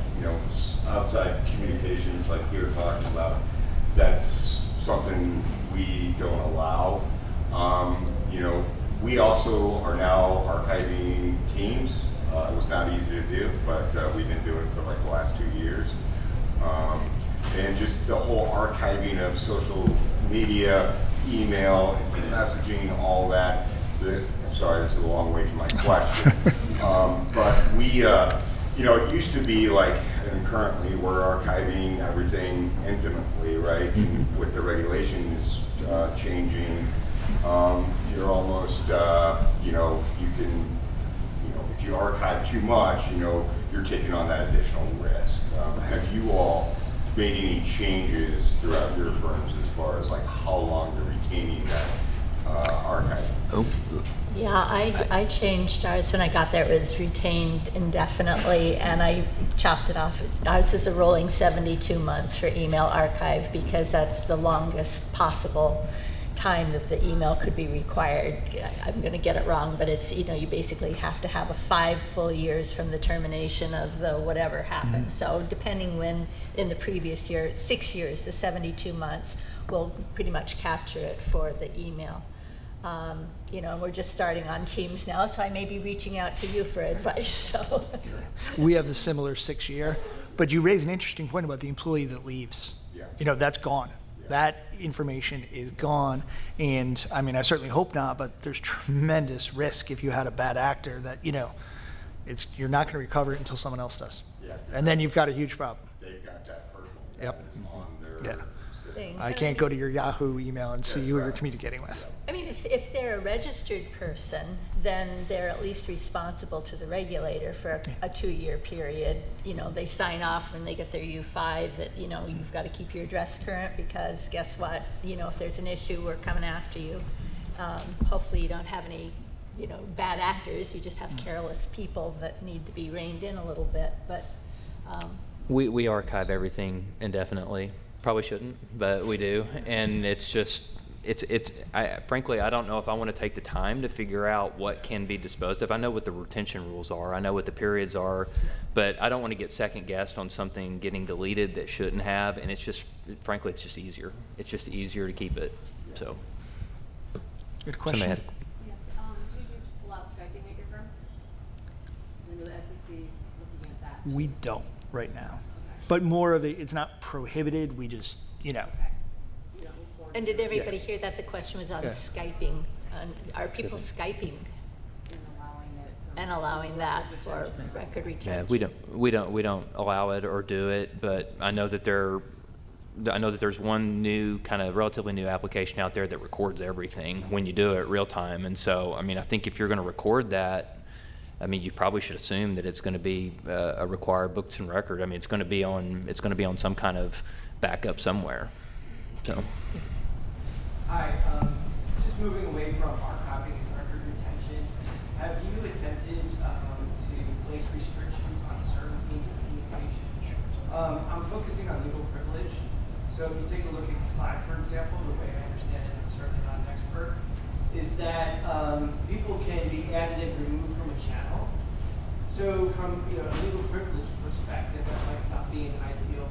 outside communications like we were talking about, that's something we don't allow. We also are now archiving Teams. It was not easy to do, but we've been doing it for like the last 2 years. And just the whole archiving of social media, email, instant messaging, all that. I'm sorry, this is a long way to my question. But we, it used to be like, and currently we're archiving everything infinitely, right? Mm-hmm. And with the regulations changing, you're almost, you can, if you archive too much, you're taking on that additional risk. Have you all made any changes throughout your firms as far as like how long you're retaining that archive? Oh. Yeah, I changed ours when I got there. It was retained indefinitely, and I chopped it off. Ours is a rolling 72 months for email archive because that's the longest possible time that the email could be required. I'm going to get it wrong, but it's, you basically have to have 5 full years from the termination of the whatever happened. Mm-hmm. So depending when in the previous year, 6 years, the 72 months will pretty much capture it for the email. We're just starting on Teams now, so I may be reaching out to you for advice. So we have the similar 6-year, but you raise an interesting point about the employee that leaves. Yeah. That's gone. Yeah. That information is gone, and I mean, I certainly hope not, but there's tremendous risk if you had a bad actor that you're not going to recover it until someone else does. Yeah. And then you've got a huge problem. They've got that personal. Yep. On their yeah. system. I can't go to your Yahoo email and see who you're communicating with. I mean, if they're a registered person, then they're at least responsible to the regulator for a 2-year period. They sign off when they get their U5 that, you've got to keep your address current because guess what? If there's an issue, we're coming after you. Hopefully you don't have any, bad actors. You just have careless people that need to be reined in a little bit. But we archive everything indefinitely. Probably shouldn't, but we do. And it's just, frankly, I don't know if I want to take the time to figure out what can be disposed of. I know what the retention rules are. I know what the periods are, but I don't want to get second guessed on something getting deleted that shouldn't have. And it's just, frankly, it's just easier. It's just easier to keep it. So. Good question. Yes. Do you just allow Skyping at your firm? I know the SEC is looking at that. We don't right now. But more of it's not prohibited. We just, And did everybody hear that the question was on Skyping? Are people Skyping and allowing that for record retention? Yeah, we don't allow it or do it, but I know that there's one new kind of relatively new application out there that records everything when you do it real time. And so, I mean, I think if you're going to record that, I mean, you probably should assume that it's going to be a required books and record. I mean, it's going to be on some kind of backup somewhere. So. Hi, just moving away from archiving and record retention, have you attempted to place restrictions on certain means of communication? I'm focusing on legal privilege. So if you take a look at Slack, for example, the way I understand it, I'm certainly not an expert, is that people can be added and removed from a channel. So from a legal privilege perspective, that might not be an ideal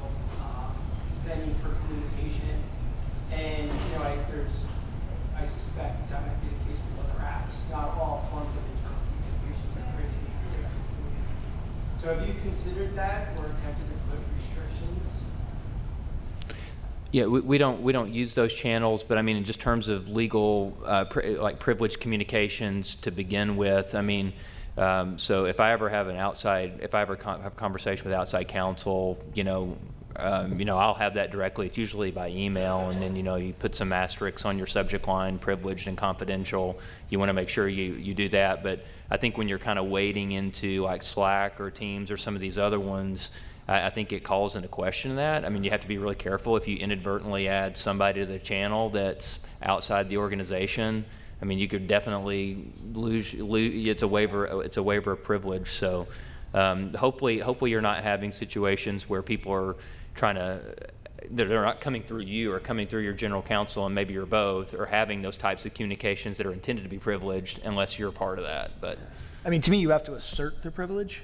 venue for communication. And I suspect that might be the case with other apps. Not all forms of internal communication are created equally. So have you considered that or attempted to put restrictions? Yeah, we don't use those channels, but I mean, in just terms of legal, like privileged communications to begin with, I mean, so if I ever have have a conversation with outside counsel, I'll have that directly. It's usually by email, and then you put some asterisks on your subject line, privileged and confidential. You want to make sure you do that. But I think when you're kind of wading into like Slack or Teams or some of these other ones, I think it calls into question that. I mean, you have to be really careful if you inadvertently add somebody to the channel that's outside the organization. I mean, you could definitely lose. It's a waiver of privilege. So hopefully you're not having situations where people are they're not coming through you or coming through your general counsel, and maybe you're both, or having those types of communications that are intended to be privileged unless you're a part of that. But I mean, to me, you have to assert the privilege,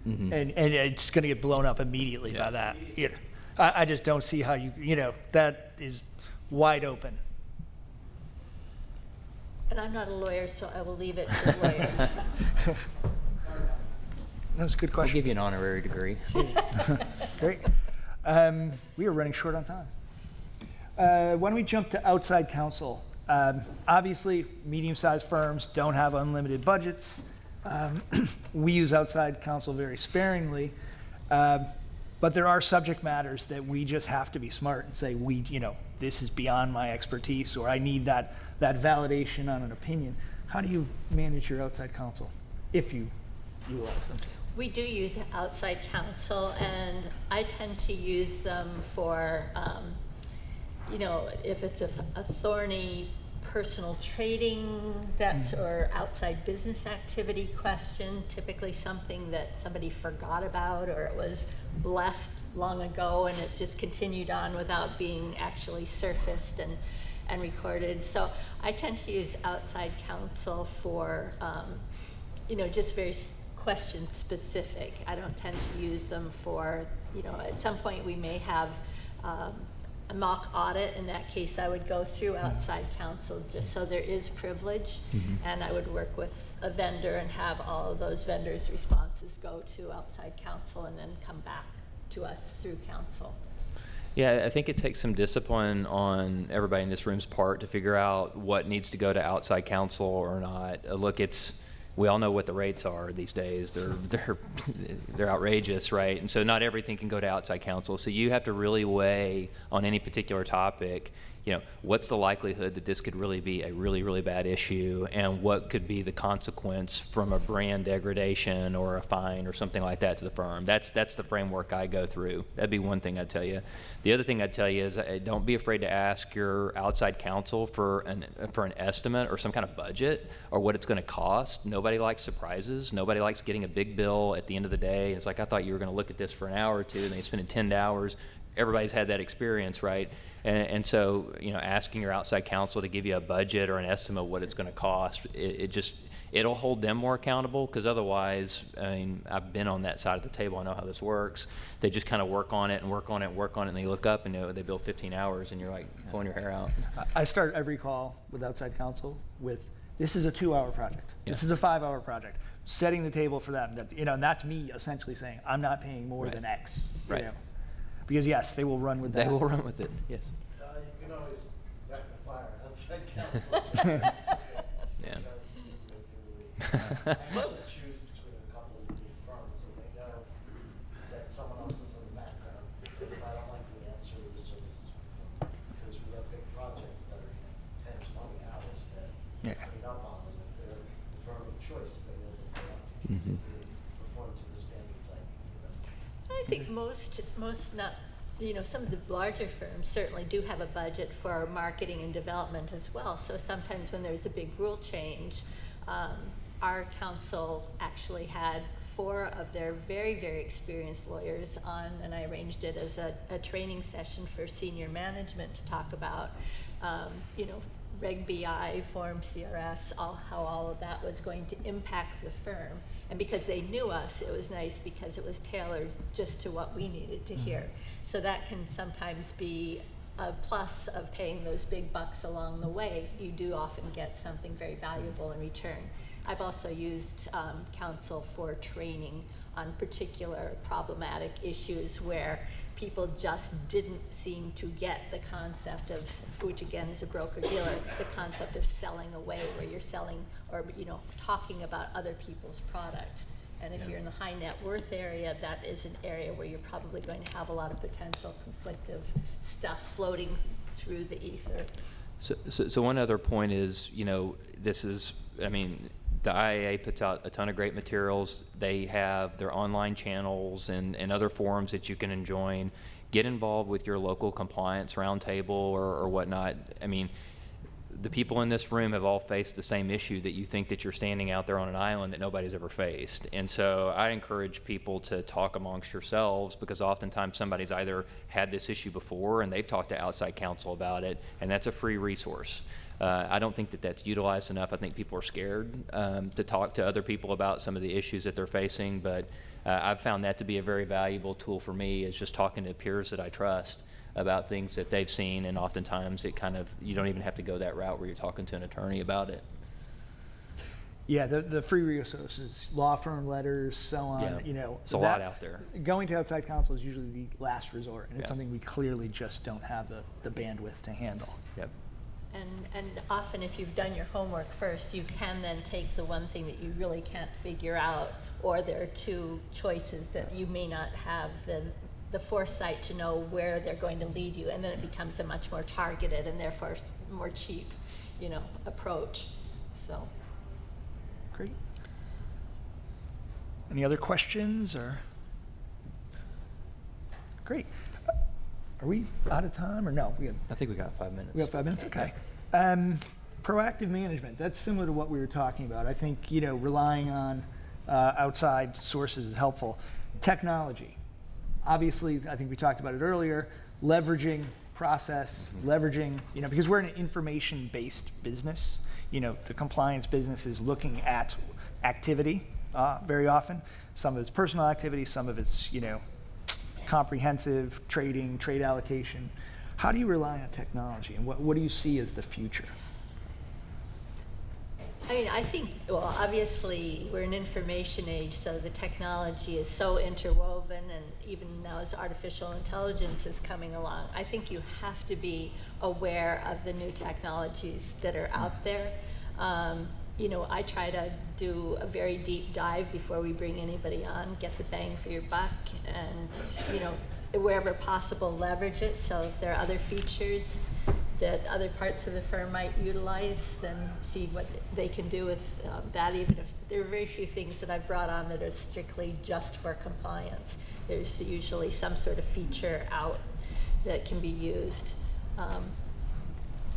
mm-hmm. and it's going to get blown up immediately by that. I just don't see how that is wide open. And I'm not a lawyer, so I will leave it to lawyers. That was a good I'll question. give you an honorary degree. Great. We are running short on time. Why don't we jump to outside counsel? Obviously, medium-sized firms don't have unlimited budgets. We use outside counsel very sparingly, but there are subject matters that we just have to be smart and say, this is beyond my expertise, or I need that validation on an opinion. How do you manage your outside counsel, if you utilize them? We do use outside counsel, and I tend to use them for, if it's a thorny personal trading or outside business activity question, typically something that somebody forgot about, or it was blessed long ago and it's just continued on without being actually surfaced and recorded. So I tend to use outside counsel for, just very question specific. I don't tend to use them for, at some point we may have a mock audit. In that case, I would go through outside counsel just so there is privilege, and I would work with a vendor and have all of those vendors' responses go to outside counsel and then come back to us through counsel. Yeah, I think it takes some discipline on everybody in this room's part to figure out what needs to go to outside counsel or not. Look, we all know what the rates are these days. They're outrageous, right? And so not everything can go to outside counsel. So you have to really weigh on any particular topic, what's the likelihood that this could really be a really, really bad issue, and what could be the consequence from a brand degradation or a fine or something like that to the firm. That's the framework I go through. That'd be one thing I'd tell you. The other thing I'd tell you is don't be afraid to ask your outside counsel for an estimate or some kind of budget or what it's going to cost. Nobody likes surprises. Nobody likes getting a big bill at the end of the day. It's like, I thought you were going to look at this for an hour or two, and they spend 10 hours. Everybody's had that experience, right? And so, asking your outside counsel to give you a budget or an estimate of what it's going to cost, it'll hold them more accountable, because otherwise, I've been on that side of the table. I know how this works. They just kind of work on it, and they look up and they bill 15 hours, and you're like pulling your hair out. I start every call with outside counsel with, this is a 2-hour project. Yeah. This is a 5-hour project. Setting the table for them. And that's me essentially saying, I'm not paying more than X. Right. Because yes, they will run with that. They will run with it, yes. You can always back the fire outside counsel. Yeah. I actually choose between a couple of different firms, and they know that someone else is in the background if I don't like the answer to the services performed. Because we have big projects that are 10, 20 hours that clean up on, and if they're the firm of choice, they will pay up to perform to the standards I need for them. I think most not, some of the larger firms certainly do have a budget for marketing and development as well. So sometimes when there's a big rule change, our counsel actually had 4 of their very, very experienced lawyers on, and I arranged it as a training session for senior management to talk about, Reg BI, Form CRS, how all of that was going to impact the firm. And because they knew us, it was nice because it was tailored just to what we needed to hear. So that can sometimes be a plus of paying those big bucks along the way. You do often get something very valuable in return. I've also used Counsel for training on particular problematic issues where people just didn't seem to get the concept of, which again is a broker-dealer, the concept of selling away, where you're selling or talking about other people's product. And if you're in the high net worth area, that is an area where you're probably going to have a lot of potential conflictive stuff floating through the ether. So one other point is, this is, I mean, the IAA puts out a ton of great materials. They have their online channels and other forums that you can join. Get involved with your local compliance roundtable or whatnot. I mean, the people in this room have all faced the same issue that you think that you're standing out there on an island that nobody's ever faced. And so I encourage people to talk amongst yourselves, because oftentimes somebody's either had this issue before and they've talked to outside counsel about it, and that's a free resource. I don't think that that's utilized enough. I think people are scared to talk to other people about some of the issues that they're facing, but I've found that to be a very valuable tool for me, is just talking to peers that I trust about things that they've seen, and oftentimes it kind of, you don't even have to go that route where you're talking to an attorney about it. Yeah, the free resources, law firm letters, so on, Yeah. It's a lot out there. Going to outside counsel is usually the last resort, and it's Yeah. something we clearly just don't have the bandwidth to handle. Yep. And often if you've done your homework first, you can then take the one thing that you really can't figure out, or there are two choices that you may not have the foresight to know where they're going to lead you, and then it becomes a much more targeted and therefore more cheap, approach. So. Great. Any other questions or? Great. Are we out of time or no? I think we got 5 minutes. We got 5 minutes? Okay. Proactive management, that's similar to what we were talking about. I think, relying on outside sources is helpful. Technology. Obviously, I think we talked about it earlier, leveraging process, leveraging, because we're in an information-based business. The compliance business is looking at activity very often. Some of it's personal activity, some of it's, comprehensive trading, trade allocation. How do you rely on technology, and what do you see as the future? I mean, I think, well, obviously, we're an information age, so the technology is so interwoven, and even now as artificial intelligence is coming along, I think you have to be aware of the new technologies that are out there. I try to do a very deep dive before we bring anybody on, get the bang for your buck, and, wherever possible, leverage it. So if there are other features that other parts of the firm might utilize, then see what they can do with that, even if there are very few things that I've brought on that are strictly just for compliance. There's usually some sort of feature out that can be used.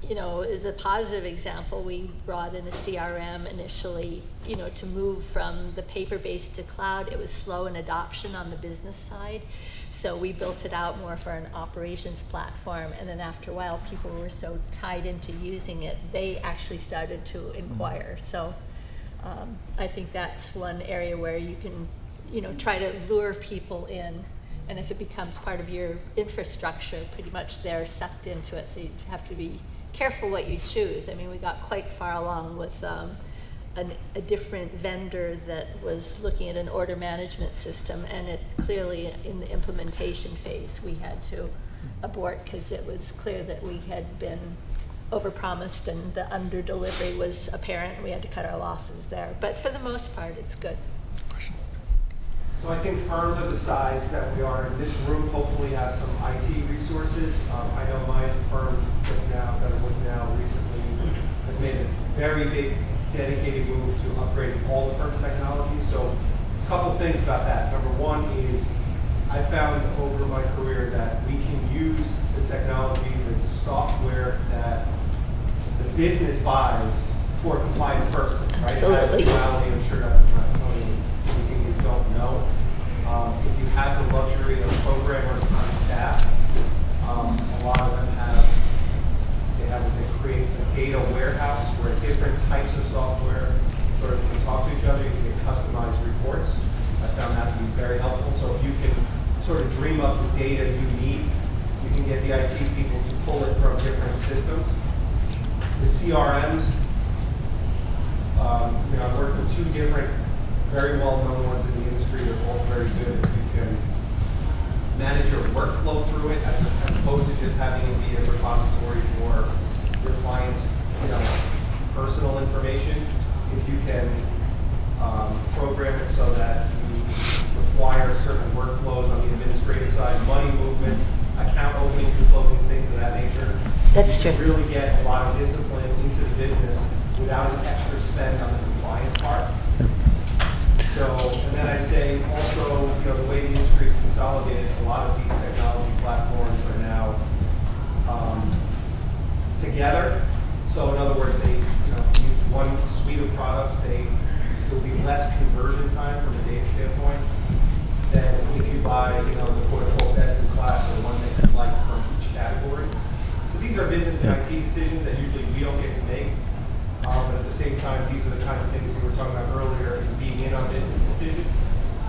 As a positive example, we brought in a CRM initially, to move from the paper-based to cloud. It was slow in adoption on the business side. So we built it out more for an operations platform, and then after a while, people were so tied into using it, they actually started to inquire. So I think that's one area where you can, try to lure people in, and if it becomes part of your infrastructure, pretty much they're sucked into it, so you have to be careful what you choose. I mean, we got quite far along with a different vendor that was looking at an order management system, and it clearly in the implementation phase we had to abort because it was clear that we had been overpromised and the under delivery was apparent, and we had to cut our losses there. But for the most part, it's good. So I think firms of the size that we are in this room hopefully have some IT resources. I know my firm just now, that I'm with now recently, has made a very big dedicated move to upgrading all the firm's technology. So a couple things about that. Number one is I found over my career that we can use the technology, the software that the business buys for compliance purposes, right? Absolutely. I'm sure that's not telling you anything you don't know. If you have the luxury of programmers on staff, a lot of them have what they create a data IT people to pull it from different systems. The CRMs, I've worked with 2 different very well-known ones in the industry. They're both very good. You can manage your workflow through it as opposed to just having it be a repository for your clients' personal information. If you can program it so that you require certain workflows on the administrative side, money movements, account openings and closings, things of that nature. That's you true. can really get a lot of discipline into the business without an extra spend on the compliance part. So, and then I'd say also, the way the industry is consolidated, a lot of these technology platforms are now together. So in other words, they use one suite of products. There'll be less conversion time from a data standpoint than if you buy, the quote-unquote best in class or one that you like from each category. So these are business and IT decisions that usually we don't get to make. But at the same time, these are the kinds of things we were talking about earlier, being in on business decisions.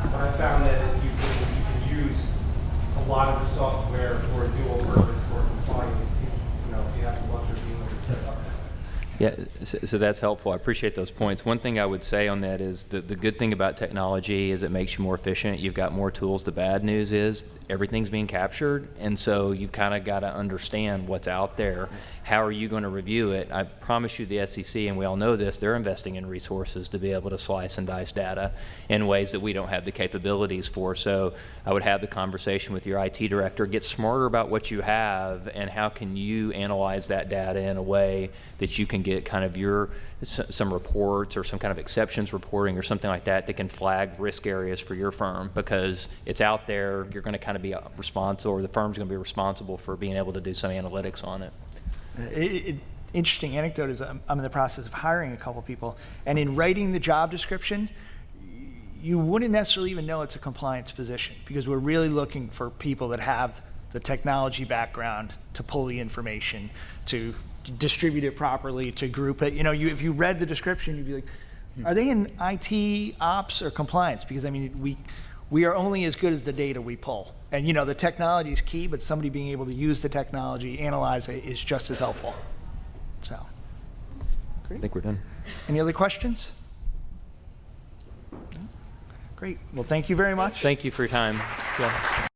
But I found that if you can use a lot of the software for a dual purpose for compliance, you have the luxury of being able to set it up. Yeah, so that's helpful. I appreciate those points. One thing I would say on that is the good thing about technology is it makes you more efficient. You've got more tools. The bad news is everything's being captured, and so you've kind of got to understand what's out there. How are you going to review it? I promise you the SEC, and we all know this, they're investing in resources to be able to slice and dice data in ways that we don't have the capabilities for. So I would have the conversation with your IT director, get smarter about what you have, and how can you analyze that data in a way that you can get kind of some reports or some kind of exceptions reporting or something like that can flag risk areas for your firm, because it's out there. You're going to kind of be responsible, or the firm's going to be responsible for being able to do some analytics on it. Interesting anecdote is I'm in the process of hiring a couple people, and in writing the job description, you wouldn't necessarily even know it's a compliance position, because we're really looking for people that have the technology background to pull the information, to distribute it properly, to group it. If you read the description, you'd be like, are they in IT, ops, or compliance? Because we are only as good as the data we pull. And the technology is key, but somebody being able to use the technology, analyze it, is just as helpful. So, I think we're done. Any other questions? No? Great. Well, thank you very much. Thank you for your time. Yeah.